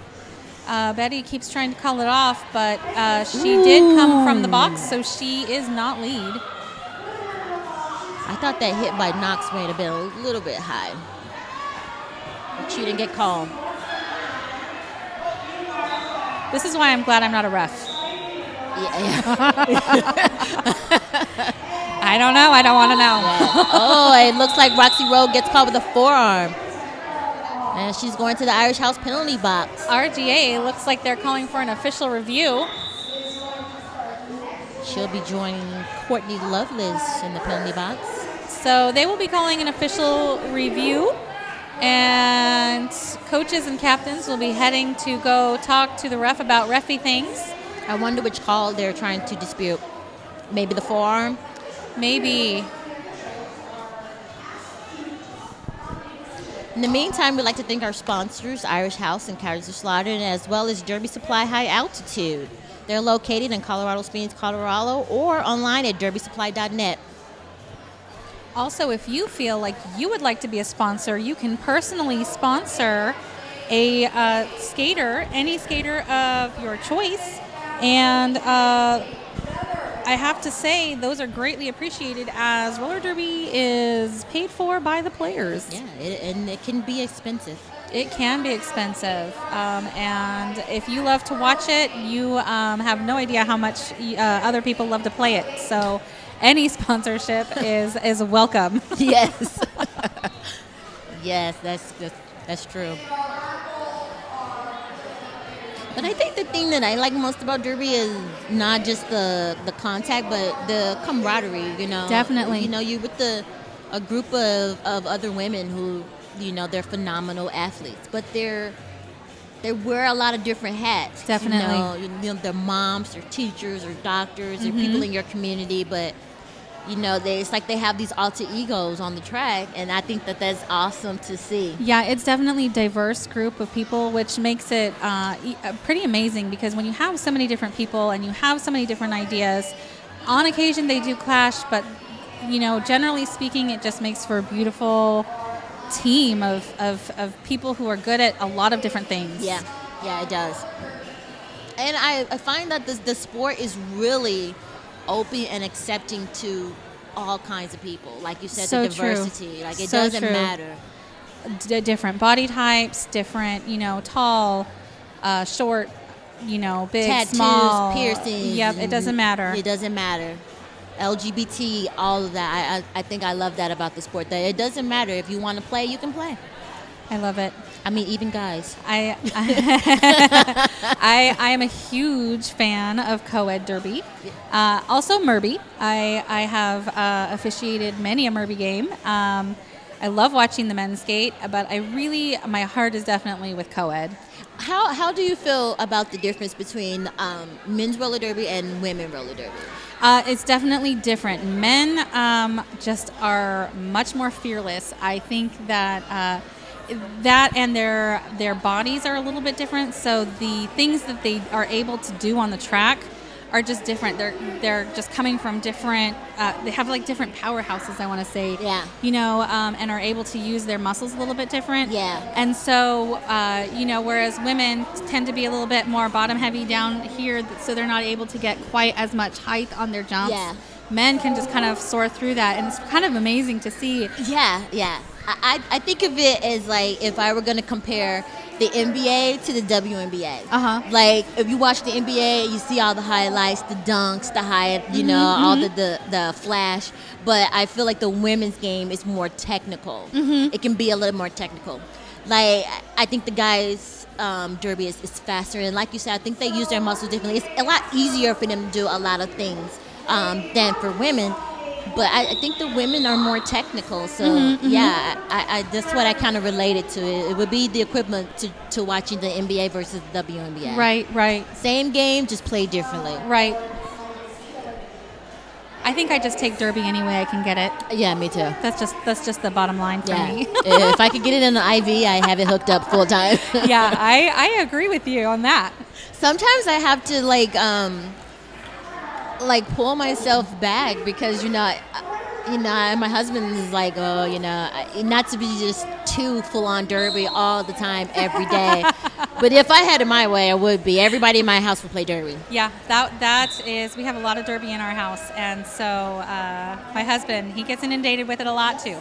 Betty keeps trying to call it off, but she did come from the box, so she is not lead. I thought that hit by Knox may have been a little bit high. But she didn't get called. This is why I'm glad I'm not a ref. Yeah. I don't know. I don't want to know. Oh, it looks like Roxy Rowe gets caught with a forearm. And she's going to the Irish House penalty box. RGA looks like they're calling for an official review. She'll be joining Courtney Lovelace in the penalty box. So they will be calling an official review, and coaches and captains will be heading to go talk to the ref about reffy things. I wonder which call they're trying to dispute. Maybe the forearm? Maybe. In the meantime, we'd like to thank our sponsors, Irish House and Kaiserslautern, as well as Derby Supply High Altitude. They're located in Colorado Springs, Colorado, or online at derbysupply.net. Also, if you feel like you would like to be a sponsor, you can personally sponsor a skater, any skater of your choice. And I have to say, those are greatly appreciated as roller derby is paid for by the players. Yeah, and it can be expensive. It can be expensive, and if you love to watch it, you have no idea how much other people love to play it. So, any sponsorship is welcome. Yes. Yes, that's true. But I think the thing that I like most about Derby is not just the contact, but the camaraderie. Definitely. You're with a group of other women who, they're phenomenal athletes, but they wear a lot of different hats. Definitely. They're moms, they're teachers, or doctors, they're people in your community, but it's like they have these alter egos on the track, and I think that's awesome to see. Yeah, it's definitely a diverse group of people, which makes it pretty amazing, because when you have so many different people and you have so many different ideas, on occasion they do clash, but generally speaking, it just makes for a beautiful team of people who are good at a lot of different things. Yeah, it does. And I find that the sport is really open and accepting to all kinds of people. Like you said, So the diversity. true. Like it So doesn't true. matter. Different body types, different, tall, short, big, Tattoos, small. piercings. Yep, it doesn't matter. It doesn't matter. LGBT, all of that. I think I love that about the sport. That it doesn't matter. If you want to play, you can play. I love it. I mean, even guys. I am a huge fan of co-ed derby. Also Merby. I have officiated many a Merby game. I love watching the men's skate, but my heart is definitely with co-ed. How do you feel about the difference between men's roller derby and women roller derby? It's definitely different. Men just are much more fearless. I think that and their bodies are a little bit different. So the things that they are able to do on the track are just different. They're just coming from different. They have like different powerhouses, I want to say. Yeah. And are able to use their muscles a little bit different. Yeah. And so whereas women tend to be a little bit more bottom heavy down here, so they're not able to get quite as much height on their jumps. Yeah. Men can just kind of soar through that, and it's kind of amazing to see. Yeah. I think of it as like if I were going to compare the NBA to the WNBA. Like if you watch the NBA, you see all the highlights, the dunks, the all the flash. But I feel like the women's game is more technical. It can be a little more technical. Like I think the guys' derby is faster, and like you said, I think they use their muscles differently. It's a lot easier for them to do a lot of things than for women. But I think the women are more technical, so I that's what I kind of related to. It would be the equivalent to watching the NBA versus the WNBA. Right. Same game, just played differently. Right. I think I just take derby any way I can get it. Yeah, me too. That's just the bottom line for me. If I could get it in an IV, I have it hooked up full time. Yeah, I agree with you on that. Sometimes I have to like pull myself back because my husband is like, not to be just too full on derby all the time every day. But if I had it my way, I would be. Everybody in my house would play derby. Yeah, that is. We have a lot of derby in our house, and so my husband, he gets inundated with it a lot too.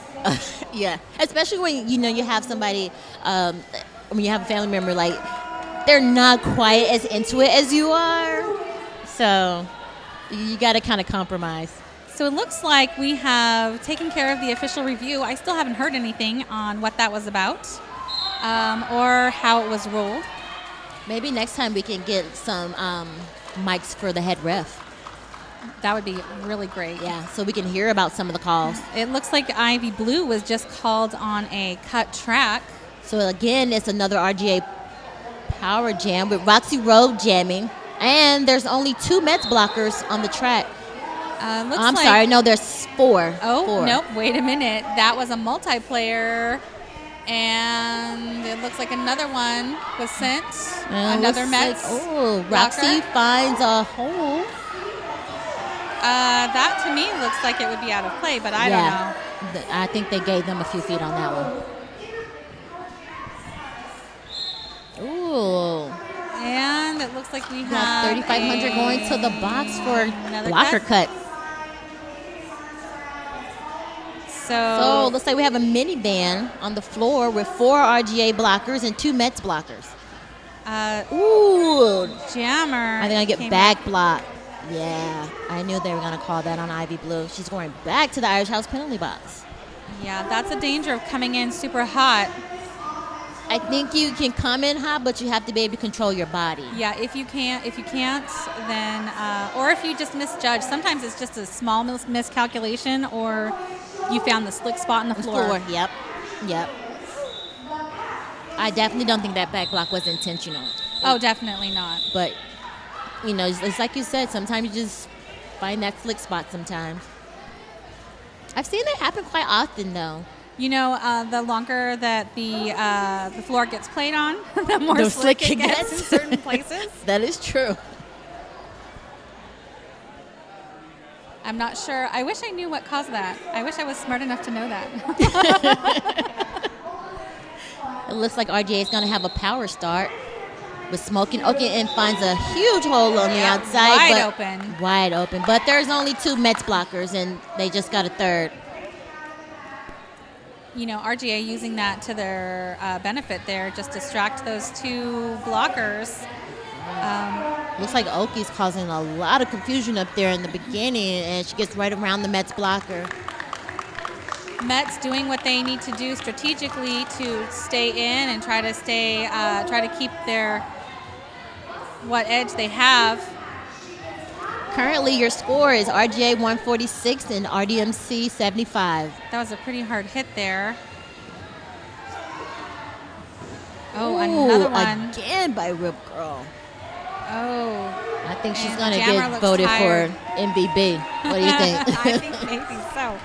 Yeah, especially when you have somebody, when you have a family member, like they're not quite as into it as you are, so you got to kind of compromise. So it looks like we have taken care of the official review. I still haven't heard anything on what that was about or how it was ruled. Maybe next time we can get some mics for the head ref. That would be really great. Yeah, so we can hear about some of the calls. It looks like Ivy Blue was just called on a cut track. So again, it's another RGA power jam with Roxy Road jamming. And there's only 2 Metz blockers on the track. I'm sorry, no, there's 4. Oh, 4. Nope, wait a minute. That was a multiplayer, and it looks like another one was sent. Another Metz. Roxy finds a hole. That to me looks like it would be out of play, but I don't know. I think they gave them a few feet on that one. Ooh. And it looks like we got have 3,500 going to the box for another blocker cut. So looks like we have a minivan on the floor with 4 RGA blockers and 2 Metz blockers. Ooh, Jammer. I think I get came back block. Yeah, I knew they were going to call that on Ivy Blue. She's going back to the Irish House penalty box. Yeah, that's a danger of coming in super hot. I think you can come in hot, but you have to be able to control your body. Yeah, if you can't, then, or if you just misjudge. Sometimes it's just a small miscalculation, or you found the slick spot in the floor. Yep. I definitely don't think that back block was intentional. Oh, definitely not. But, you know, it's like you said, sometimes you just find that slick spot sometimes. I've seen that happen quite often, though. You know, the longer that the floor gets played on, the more slick it gets in certain places. That is true. I'm not sure. I wish I knew what caused that. I wish I was smart enough to know that. It looks like RGA is going to have a power start with Smoking. Okay, and finds a huge hole on the outside. Wide open. But there's only 2 Metz blockers, and they just got a third. You know, RGA using that to their benefit there, just distract those 2 blockers. Looks like Oki's causing a lot of confusion up there in the beginning, and she gets right around the Metz blocker. Metz doing what they need to do strategically to stay in and try to keep their what edge they have. Currently, your score is RGA 146 and RDMC 75. That was a pretty hard hit there. Oh, Ooh, another one. Again by Rip Girl. Oh. I think she's And going to Jammer get looks voted tired. for MVP. What do you think? I think maybe so.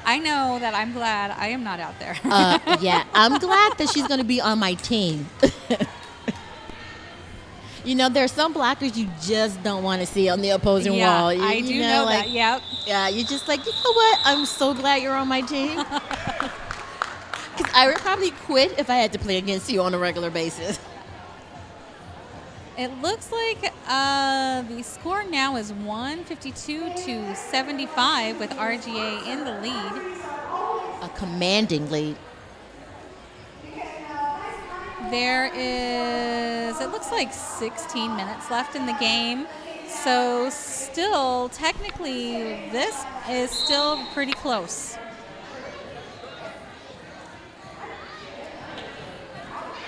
I know that I'm glad I am not out there. Yeah, I'm glad that she's going to be on my team. You know, there's some blockers you just don't want to see on the opposing wall. I do know like, that. Yep. Yeah, you're just like, you know what? I'm so glad you're on my team. Because I would probably quit if I had to play against you on a regular basis. It looks like the score now is 152 to 75 with RGA in the lead. A commanding lead. There is, it looks like 16 minutes left in the game. So still, technically, this is still pretty close.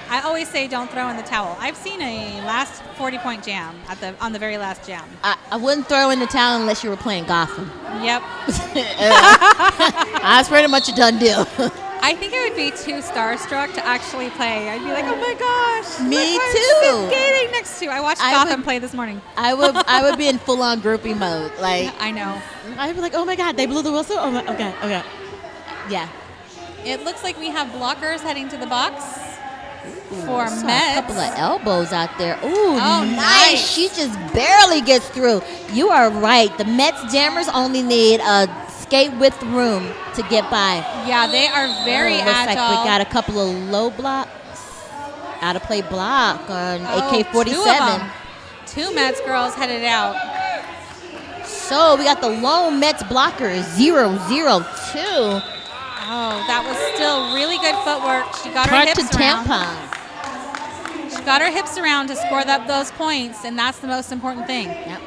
I always say don't throw in the towel. I've seen a last 40-point jam on the very last jam. I wouldn't throw in the towel unless you were playing Gotham. Yep. That's pretty much a done deal. I think I would be too starstruck to actually play. I'd be like, oh my gosh. Me look too. I'm skating next to. I watched Gotham play this morning. I would be in full-on groupie mode. Like I know. I'd be like, oh my God, they blew the whistle. Oh my, okay. Yeah. It looks like we have blockers heading to the box for Saw Metz. a couple of elbows out there. Ooh, Oh, nice. She just barely gets through. You are right. The Metz Jammers only need a skate width room to get by. Yeah, they are very looks agile. like we got a couple of low blocks. Out of play block on AK-47. Two Metz girls headed out. So we got the lone Metz blocker 0-0-2. Oh, that was still really good footwork. She got her Part hips to around. tampon. She got her hips around to score up those points, and that's the most important thing. Yep.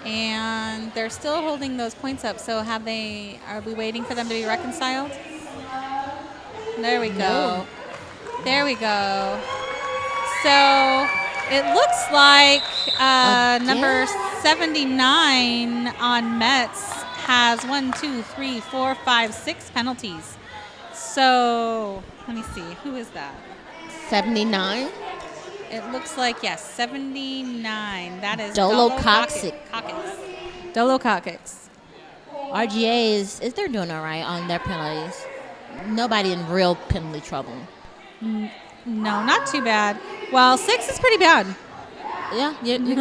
And they're still holding those points up. So are we waiting for them to be reconciled? There we go. No. There we go. So it looks like number 79 on Metz has 6 penalties. So let me see. Who is that? 79. It looks like, yes, 79. That is Dolo Cockix. Dolo Cockix. RGA is they're doing all right on their penalties. Nobody in real penalty trouble. No, not too bad. Well, 6 is pretty bad. Yeah, you're, 6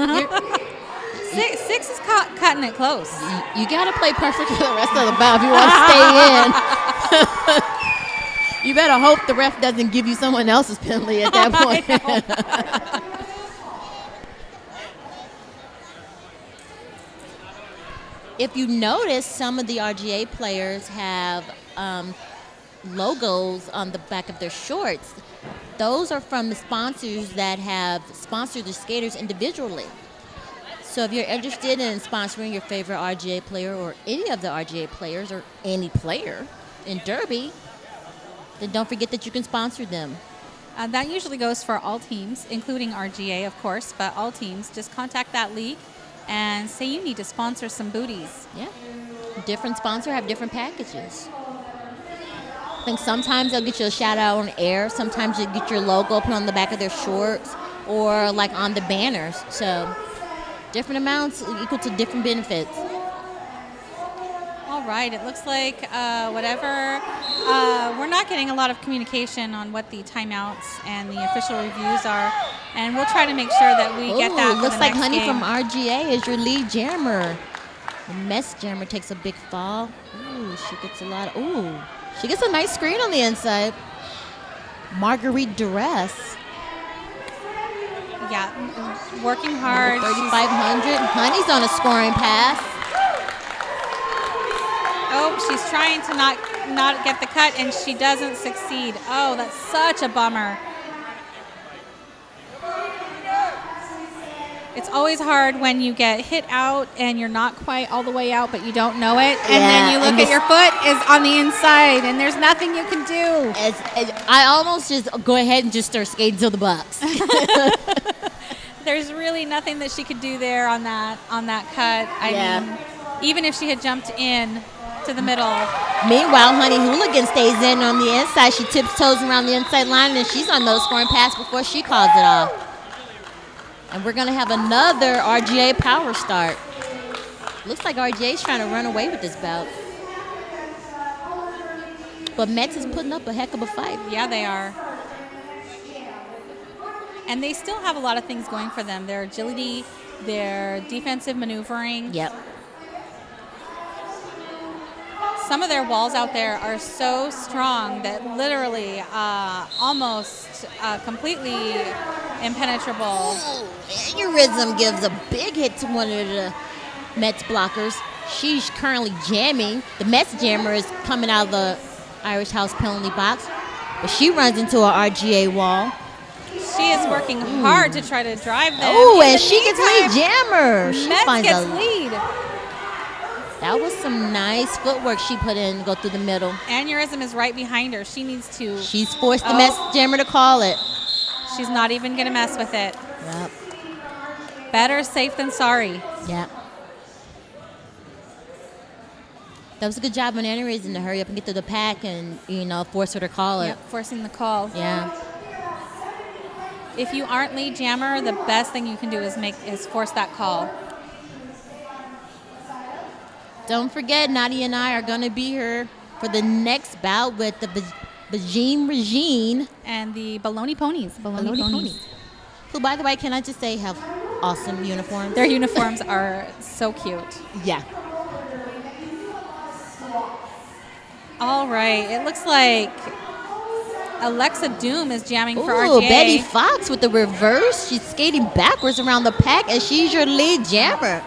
is cutting it close. you got to play perfect for the rest of the bout if you want to stay in. You better hope the ref doesn't give you someone else's penalty at that point. If you notice, some of the RGA players have logos on the back of their shorts. Those are from the sponsors that have sponsored the skaters individually. So if you're interested in sponsoring your favorite RGA player or any of the RGA players or any player in Derby, then don't forget that you can sponsor them. That usually goes for all teams, including RGA, of course, but all teams. Just contact that league and say you need to sponsor some booties. Yeah. Different sponsor have different packages. I think sometimes they'll get you a shout out on air. Sometimes you get your logo put on the back of their shorts or like on the banners. So different amounts equal to different benefits. All right, it looks like whatever. We're not getting a lot of communication on what the timeouts and the official reviews are, and we'll try to make sure that we get that for Looks the like next Honey game. from RGA is your lead jammer. The Metz jammer takes a big fall. Ooh, she gets a lot. She gets a nice screen on the inside. Marguerite Duress. Yeah, working hard. 3,500. Honey's on a scoring pass. Oh, she's trying to not get the cut, and she doesn't succeed. Oh, that's such a bummer. It's always hard when you get hit out and you're not quite all the way out, but you don't know it. And then you look at your foot is on the inside, and there's nothing you can do. I almost just go ahead and just start skating to the box. There's really nothing that she could do there on that cut. I mean, even if she had jumped in to the middle. Meanwhile, Honey Hooligan stays in on the inside. She tiptoes around the inside line, and she's on another scoring pass before she calls it off. And we're going to have another RGA power start. Looks like RGA's trying to run away with this bout. But Metz is putting up a heck of a fight. Yeah, they are. And they still have a lot of things going for them. Their agility, their defensive maneuvering. Yep. Some of their walls out there are so strong that literally almost completely impenetrable. Ooh, Aneurysm gives a big hit to one of the Metz blockers. She's currently jamming. The Metz jammer is coming out of the Irish House penalty box, but she runs into a RGA wall. She is working hard to try to drive them. Oh, and she gets lead jammer. She Metz finds gets a lead. That was some nice footwork she put in to go through the middle. Aneurysm is right behind her. She needs to. She's forced the Metz jammer to call it. She's not even going to mess with it. Yep. Better safe than sorry. Yep. That was a good job on Aneurysm to hurry up and get through the pack and, force her to call it. Yep, forcing the call. Yeah. If you aren't lead jammer, the best thing you can do is force that call. Don't forget, Nadia and I are going to be here for the next bout with the Bajim Regine. And the Baloney Ponies. Baloney Ponies. Who, by the way, can I just say, have awesome uniforms. Their uniforms are so cute. Yeah. All right. It looks like Alexa Doom is jamming for Ooh, RGA. Betty Fox with the reverse. She's skating backwards around the pack, and she's your lead jammer.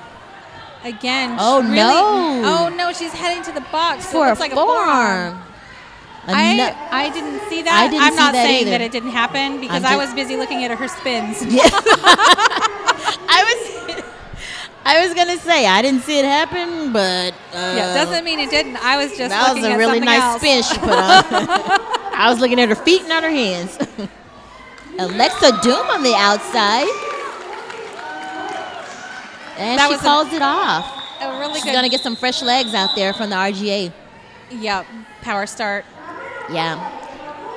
Again. Oh, really, no. Oh, no. She's heading to the box. For it looks a like forearm. I didn't see that. I'm not that saying either. that it didn't happen because I was busy looking at her spins. Yeah. I was gonna say I didn't see it happen, but yeah, doesn't mean it didn't. I was just that looking was a at really something nice else. spin she put on. I was looking at her feet, not her hands. Alexa Doom on the outside, and That she was calls it off. A really She's good. gonna get some fresh legs out there from the RGA. Yep, power start. Yeah.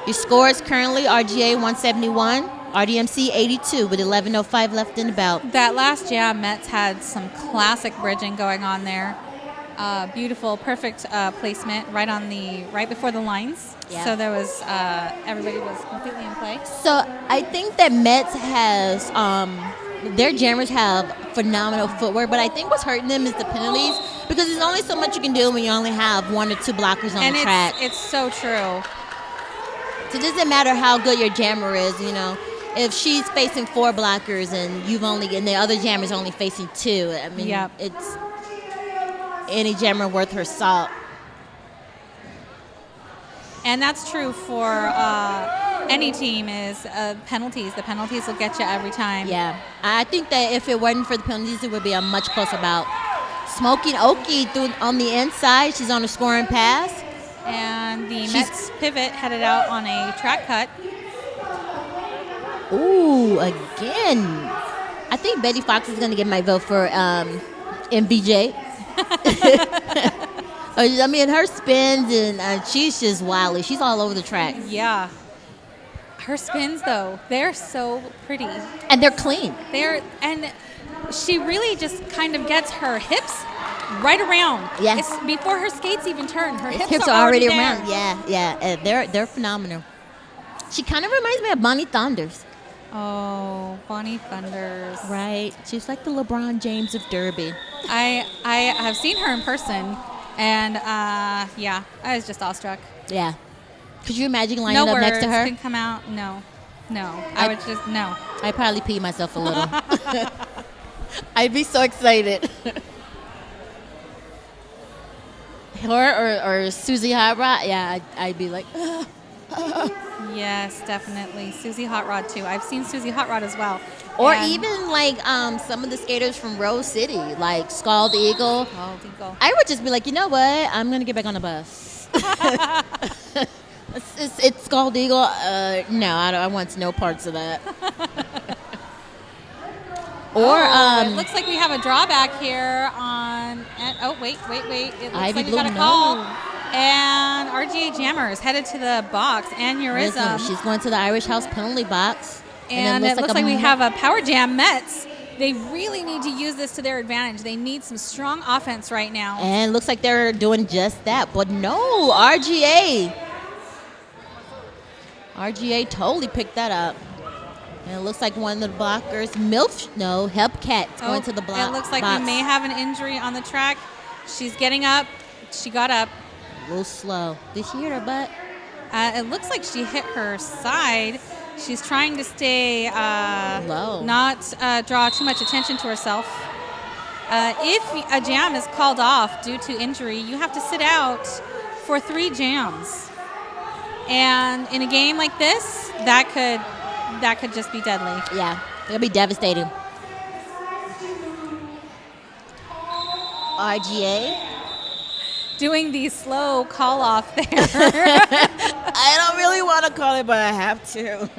Your score is currently RGA 171, RDMC 82 with 11:05 left in the bout. That last jam, Metz had some classic bridging going on there. Beautiful, perfect placement right before the lines. Yeah. So there was everybody was completely in play. So I think that Metz has their jammers have phenomenal footwork, but I think what's hurting them is the penalties because there's only so much you can do when you only have one or two blockers on And the track. it's so true. So it doesn't matter how good your jammer is, you know. If she's facing 4 blockers and the other jammer's only facing 2, I mean, Yep. it's any jammer worth her salt. And that's true for any team is penalties. The penalties will get you every time. Yeah. I think that if it wasn't for the penalties, it would be a much closer bout. Smoking Oki on the inside. She's on a scoring pass. And the Metz pivot headed out on a track cut. Ooh, again. I think Betty Fox is going to get my vote for MVJ. I mean, her spins, and she's just wily. She's all over the track. Yeah. Her spins, though, they're so pretty. And they're clean. And she really just kind of gets her hips right around. Yeah. It's before her skates even turn. Her Hips are already around. Yeah. They're phenomenal. She kind of reminds me of Bonnie Thunders. Oh, Bonnie Thunders. Right. She's like the LeBron James of Derby. I have seen her in person, and I was just awestruck. Yeah. Could you imagine lining No up words next to her? can come out. No. I would just no. I'd probably pee myself a little. I'd be so excited. Her or Susie Hot Rod, yeah, I'd be like, Yes, definitely. Susie Hot Rod too. I've seen Susie Hot Rod as well. or And- even like some of the skaters from Rose City, like Scald Eagle. Oh, Dingle. I would just be like, you know what? I'm gonna get back on the bus. it's Scald Eagle. No, I want no parts of that. Or it looks like we have a drawback here on. Wait. It looks Ivy like we Blue, got a no. call. And RGA Jammers headed to the box. Aneurysm. She's going to the Irish House penalty box. And it looks like we have a power jam Metz. They really need to use this to their advantage. They need some strong offense right now. And it looks like they're doing just that. But no, RGA. RGA totally picked that up. And it looks like one of the blockers, Hepcat going to the block. It looks like box. we may have an injury on the track. She's getting up. She got up. A little slow. Did she hit her butt? It looks like she hit her side. She's trying to stay Low. not draw too much attention to herself. If a jam is called off due to injury, you have to sit out for 3 jams. And in a game like this, that could just be deadly. Yeah, it'll be devastating. RGA. Doing the slow call off there. I don't really want to call it, but I have to.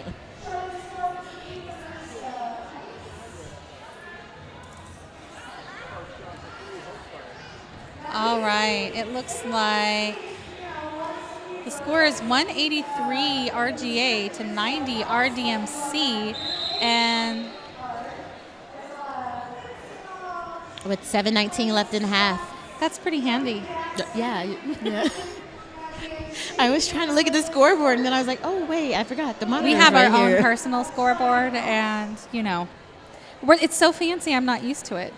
All right, it looks like the score is 183 RGA to 90 RDMC, and With 7:19 left in half. that's pretty handy. Yeah. I was trying to look at the scoreboard, and then I was like, oh, wait, I forgot. The monitor's We have right our here. own personal scoreboard, and it's so fancy. I'm not used to it.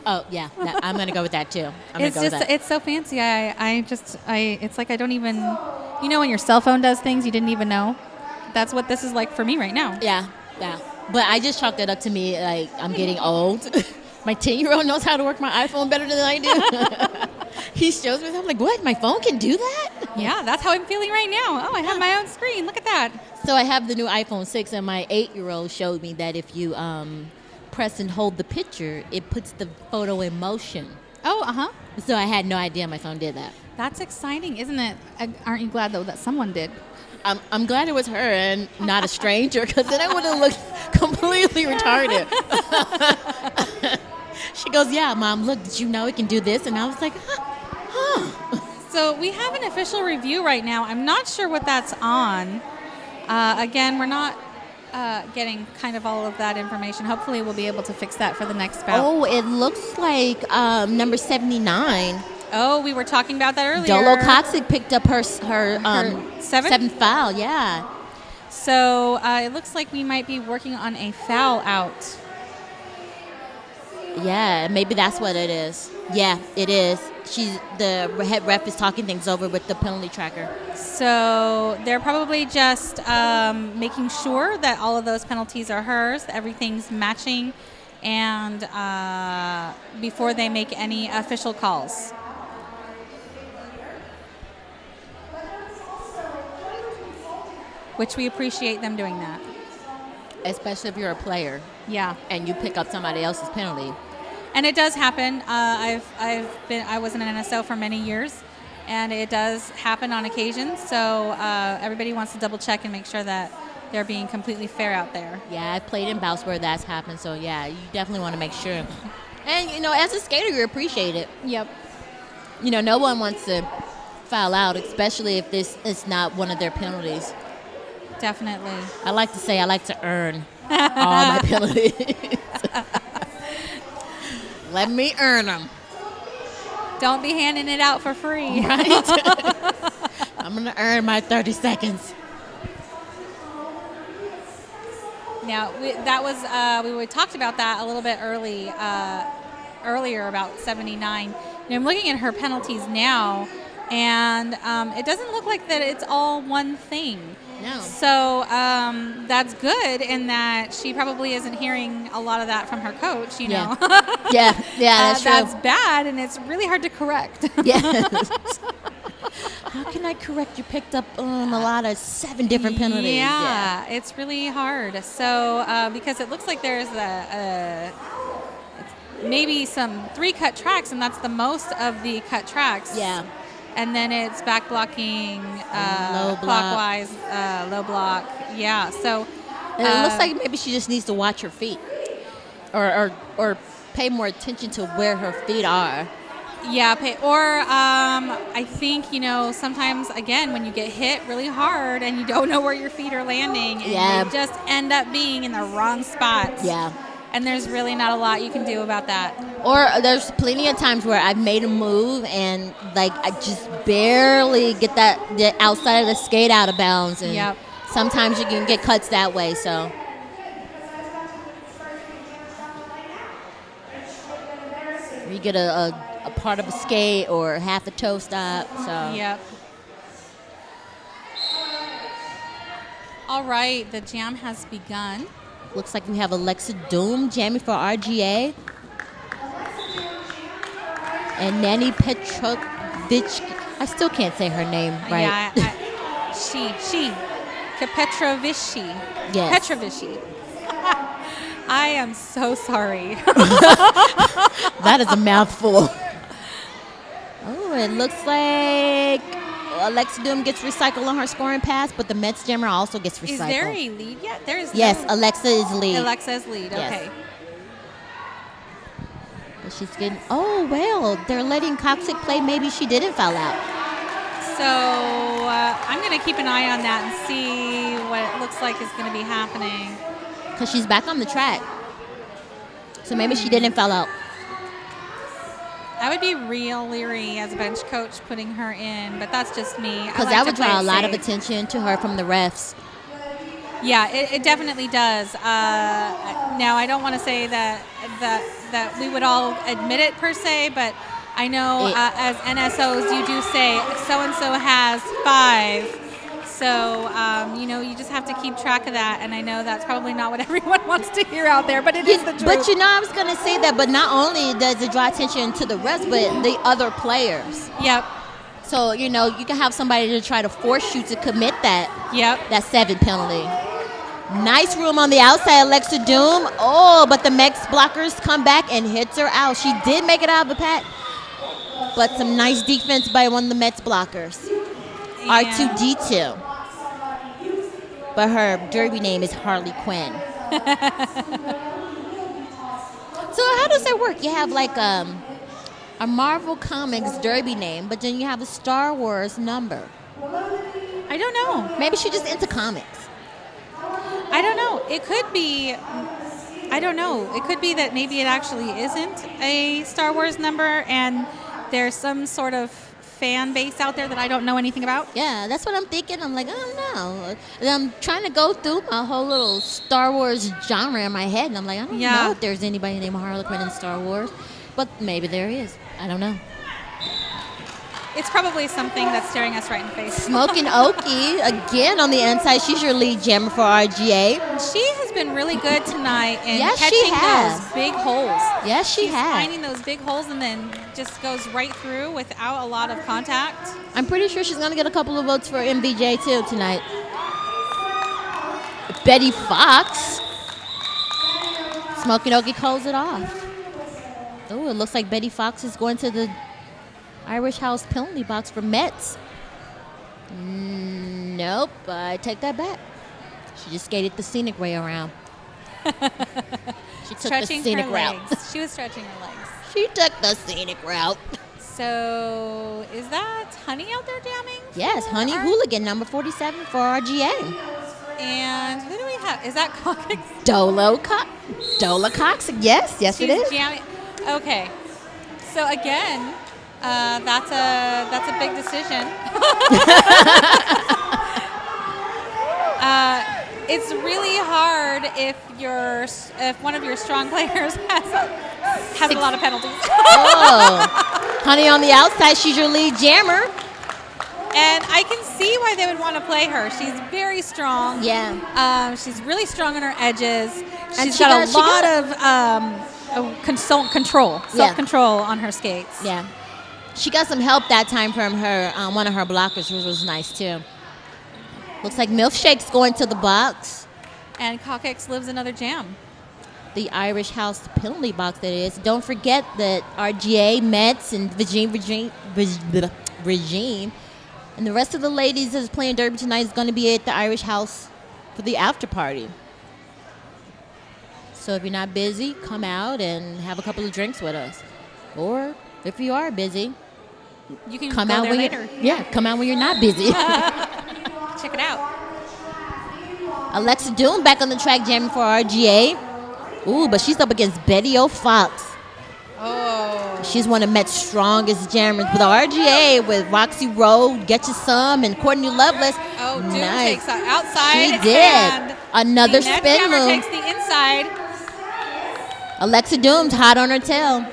Oh, yeah. I'm going to go with that, too. It's so fancy. It's like I don't even, when your cell phone does things you didn't even know. That's what this is like for me right now. Yeah. But I just chalked it up to me, like, I'm getting old. My 10-year-old knows how to work my iPhone better than I do. He shows me, I'm like, what? My phone can do that? Yeah, that's how I'm feeling right now. Oh, I have my own screen. Look at that. So I have the new iPhone 6, and my 8-year-old showed me that if you press and hold the picture, it puts the photo in motion. Oh, uh-huh. So I had no idea my phone did that. That's exciting, isn't it? Aren't you glad, though, that someone did? I'm glad it was her and not a stranger, because then I would have looked completely retarded. She goes, yeah, Mom, look, did you know it can do this? And I was like, huh. So we have an official review right now. I'm not sure what that's on. Again, we're not getting kind of all of that information. Hopefully we'll be able to fix that for the next bout. Oh, it looks like number 79. Oh, we were talking about that earlier. Dolo Coxic picked up her seventh foul, yeah. So it looks like we might be working on a foul out. Yeah, maybe that's what it is. Yeah, it is. the head ref is talking things over with the penalty tracker. So they're probably just making sure that all of those penalties are hers, everything's matching, and before they make any official calls. Which we appreciate them doing that. Especially if you're a player Yeah. and you pick up somebody else's penalty. And it does happen. I was in an NSO for many years, and it does happen on occasion. So everybody wants to double check and make sure that they're being completely fair out there. Yeah, I've played in bouts where that's happened, so yeah, you definitely want to make sure. And you know, as a skater, you appreciate it. Yep. You know, no one wants to foul out, especially if this is not one of their penalties. Definitely. I like to say I like to earn all my penalties. Let me earn them. Don't be handing it out for free. Right? I'm going to earn my 30 seconds. Now, we talked about that a little bit earlier about 79. Now, I'm looking at her penalties now, and it doesn't look like that it's all one thing. No. So that's good in that she probably isn't hearing a lot of that from her coach, you know. Yeah, that's true. That's bad, and it's really hard to correct. Yes. How can I correct? You picked up a lot of 7 different penalties. Yeah, it's really hard. So because it looks like there's maybe some 3 cut tracks, and that's the most of the cut tracks. Yeah. And then it's back blocking, low block. clockwise, low block. Yeah, so And it looks like maybe she just needs to watch her feet, or pay more attention to where her feet are. yeah. I think sometimes again when you get hit really hard and you don't know where your feet are landing, and you just end up being in the wrong spots. Yeah. And there's really not a lot you can do about that. Or there's plenty of times where I've made a move and like I just barely get the outside of the skate out of bounds, and Yep. sometimes you can get cuts that way. So you get a part of a skate or half a toe stop. So Yep. All right, the jam has begun. looks like we have Alexa Doom jamming for RGA. And Nanny Petrovich, I still can't say her name right. Yeah, she, Petrovici. Yes. Petrovici. I am so sorry. That is a mouthful. Oh, it looks like Alexa Doom gets recycled on her scoring pass, but the Metz jammer also gets recycled. Is there a lead yet? There is. Yes, no Alexa is lead. Alexa's lead. Yes. Okay. But she's getting. Oh well, they're letting Coxic play. Maybe she didn't foul out. So I'm going to keep an eye on that and see what it looks like is going to be happening. Because she's back on the track. So maybe she didn't foul out. I would be real leery as a bench coach putting her in, but that's just me. Because that would draw a lot of attention to her from the refs. Yeah, it definitely does. Now, I don't want to say that we would all admit it per se, but I know as NSOs you do say so-and-so has 5. So, you just have to keep track of that. And I know that's probably not what everyone wants to hear out there, but it is the truth. But I was going to say that, but not only does it draw attention to the refs, but the other players. Yep. So, you can have somebody to try to force you to commit that 7 penalty. Nice room on the outside, Alexa Doom. Oh, but the Metz blockers come back and hits her out. She did make it out of the pack, but some nice defense by one of the Metz blockers. Yeah. R2D2. But her derby name is Harley Quinn. So how does that work? You have like a Marvel Comics derby name, but then you have a Star Wars number. I don't know. Maybe she's just into comics. I don't know. It could be. I don't know. It could be that maybe it actually isn't a Star Wars number, and there's some sort of fan base out there that I don't know anything about. Yeah, that's what I'm thinking. I'm like, I don't know. And I'm trying to go through my whole little Star Wars genre in my head, and I'm like, I don't know if there's anybody named Harley Quinn in Star Wars, but maybe there is. I don't know. It's probably something that's staring us right in the face. Smoking Okie, again on the inside. She's your lead jammer for RGA. She has been really good tonight in Yes, she catching has. those big holes. Yes, she She's has. finding those big holes and then just goes right through without a lot of contact. I'm pretty sure she's going to get a couple of votes for MVJ too tonight. Betty Fox. Smoking Okie calls it off. Oh, it looks like Betty Fox is going to the Irish House penalty box for Metz. Nope, I take that back. She just skated the scenic way around. She took Stretching the scenic her route. legs. She was stretching her legs. She took the scenic route. So, is that Honey out there jamming? Yes, Honey Our- Hooligan, number 47 for RGA. And who do we have? Is that Cockix? Dola Cox. Yes, it She's is. jamming. Okay. So again, that's a big decision. It's really hard if one of your strong players has a lot of penalties. Oh, Honey on the outside. She's your lead jammer. And I can see why they would want to play her. She's very strong. Yeah. She's really strong on her edges. And She's she got got- a lot of self-control on her skates. Yeah. She got some help that time from her one of her blockers, which was nice too. Looks like Milkshake's going to the box. And Cockix lives another jam. The Irish House penalty box, that is. Don't forget that RGA, Metz, and Regime, and the rest of the ladies that's playing Derby tonight is going to be at the Irish House for the after party. So if you're not busy, come out and have a couple of drinks with us. Or if you are busy, You can come go out there when later. come out when you're not busy. Check it out. Alexa Doom back on the track jamming for RGA. Ooh, but she's up against Betty O'Fox. Oh. She's one of Met's strongest jammers. With RGA, with Roxy Rowe, Get You Some, and Courtney Lovelace. Oh, Doom Nice. takes it outside. She did. And Another the next spin jammer move. takes the inside. Alexa Doom's hot on her tail.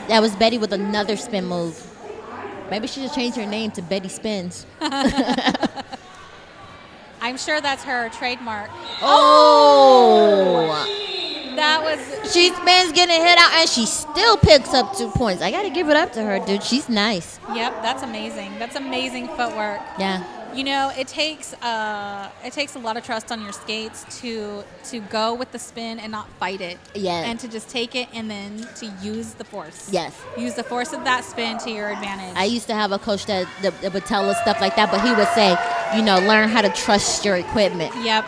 That was Betty with another spin move. Maybe she should change her name to Betty Spins. I'm sure that's her trademark. Oh! That was She spins getting hit out, and she still picks up 2 points. I got to give it up to her, dude. She's nice. Yep, that's amazing. That's amazing footwork. Yeah. You know, it takes a lot of trust on your skates to go with the spin and not fight it. Yeah. And to just take it and then to use the force. Yes. Use the force of that spin to your advantage. I used to have a coach that would tell us stuff like that, but he would say, learn how to trust your equipment. Yep.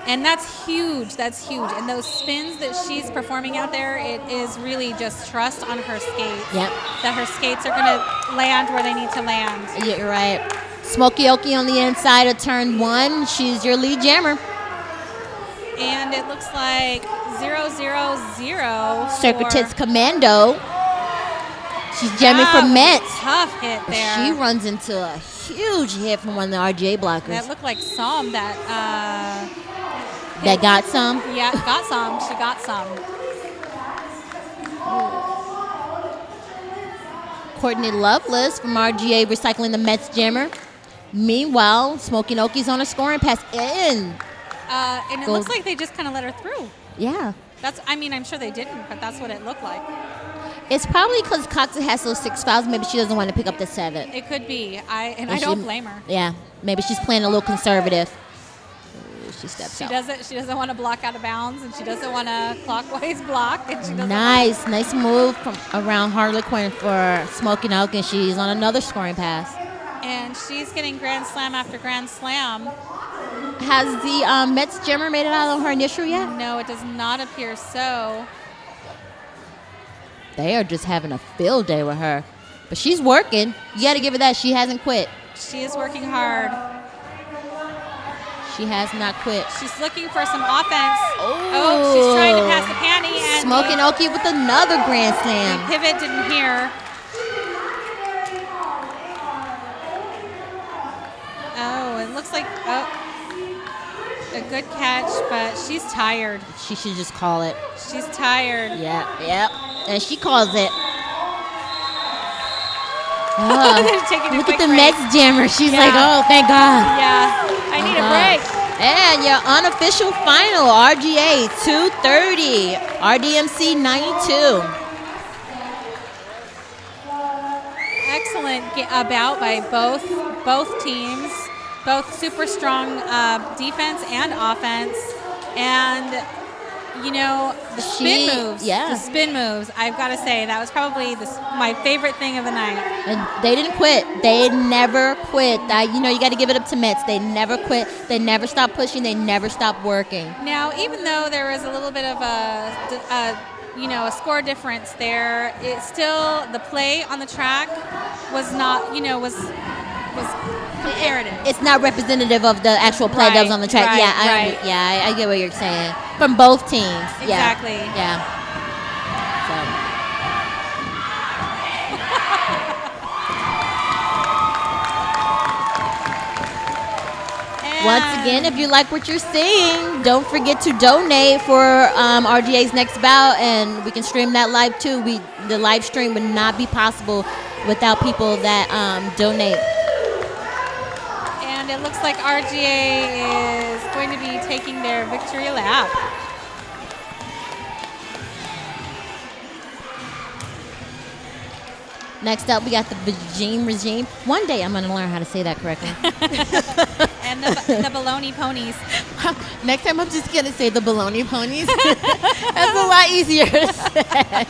And that's huge. That's huge. And those spins that she's performing out there, it is really just trust on her skates. Yep. That her skates are going to land where they need to land. Yeah, you're right. Smokey Okie on the inside of turn 1. She's your lead jammer. And it looks like 0-0-0. Circuit for- Tits Commando. She's jamming That for was a Metz. tough hit there. She runs into a huge hit from one of the RGA blockers. That looked like Psalm that Got some. yeah, got some. She got some. Courtney Lovelace from RGA recycling the Metz jammer. Meanwhile, Smoking Okie's on a scoring pass in. And it Gold. looks like they just kind of let her through. Yeah. I'm sure they didn't, but that's what it looked like. It's probably because Cox has those 6 fouls. Maybe she doesn't want to pick up the 7. It could be. I she- don't blame her. Yeah. Maybe she's playing a little conservative. Ooh, she steps She out. doesn't want to block out of bounds, and she doesn't want to clockwise block, and she doesn't. Nice move from around Harlequin for Smoking Oak, and she's on another scoring pass. And she's getting grand slam after grand slam. Has the Metz jammer made it out on her initial yet? No, it does not appear so. They are just having a field day with her. But she's working. You got to give her that. She hasn't quit. She is working hard. She has not quit. She's looking for some offense. Oh. She's trying to pass the panty, and Smoking Okie with another grand the slam. pivot didn't hear. Oh, it looks like a good catch, but she's tired. She should just call it. She's tired. Yeah. And she calls it. They're taking a Look quick at the break. Metz jammer. She's Yeah. like, oh, thank God. Yeah, I need a break. And your unofficial final, RGA 230, RDMC 92. Excellent bout by both teams, both super strong defense and offense, and the spin moves. The spin moves. I've got to say that was probably my favorite thing of the night. And they didn't quit. They never quit. You got to give it up to Metz. They never quit. They never stopped pushing. They never stopped working. Now, Even though there was a little bit of a score difference there, it still, the play on the track was not, was comparative. It's not representative of the actual play that was on the track. I get what you're saying. From both teams. Exactly. Yeah. Once again, if you like what you're seeing, don't forget to donate for RGA's next bout, and we can stream that live too. The live stream would not be possible without people that donate. And it looks like RGA is going to be taking their victory lap. Next up, we got the regime. One day I'm going to learn how to say that correctly. And the baloney ponies. Next time I'm just going to say the baloney ponies. That's a lot easier to say.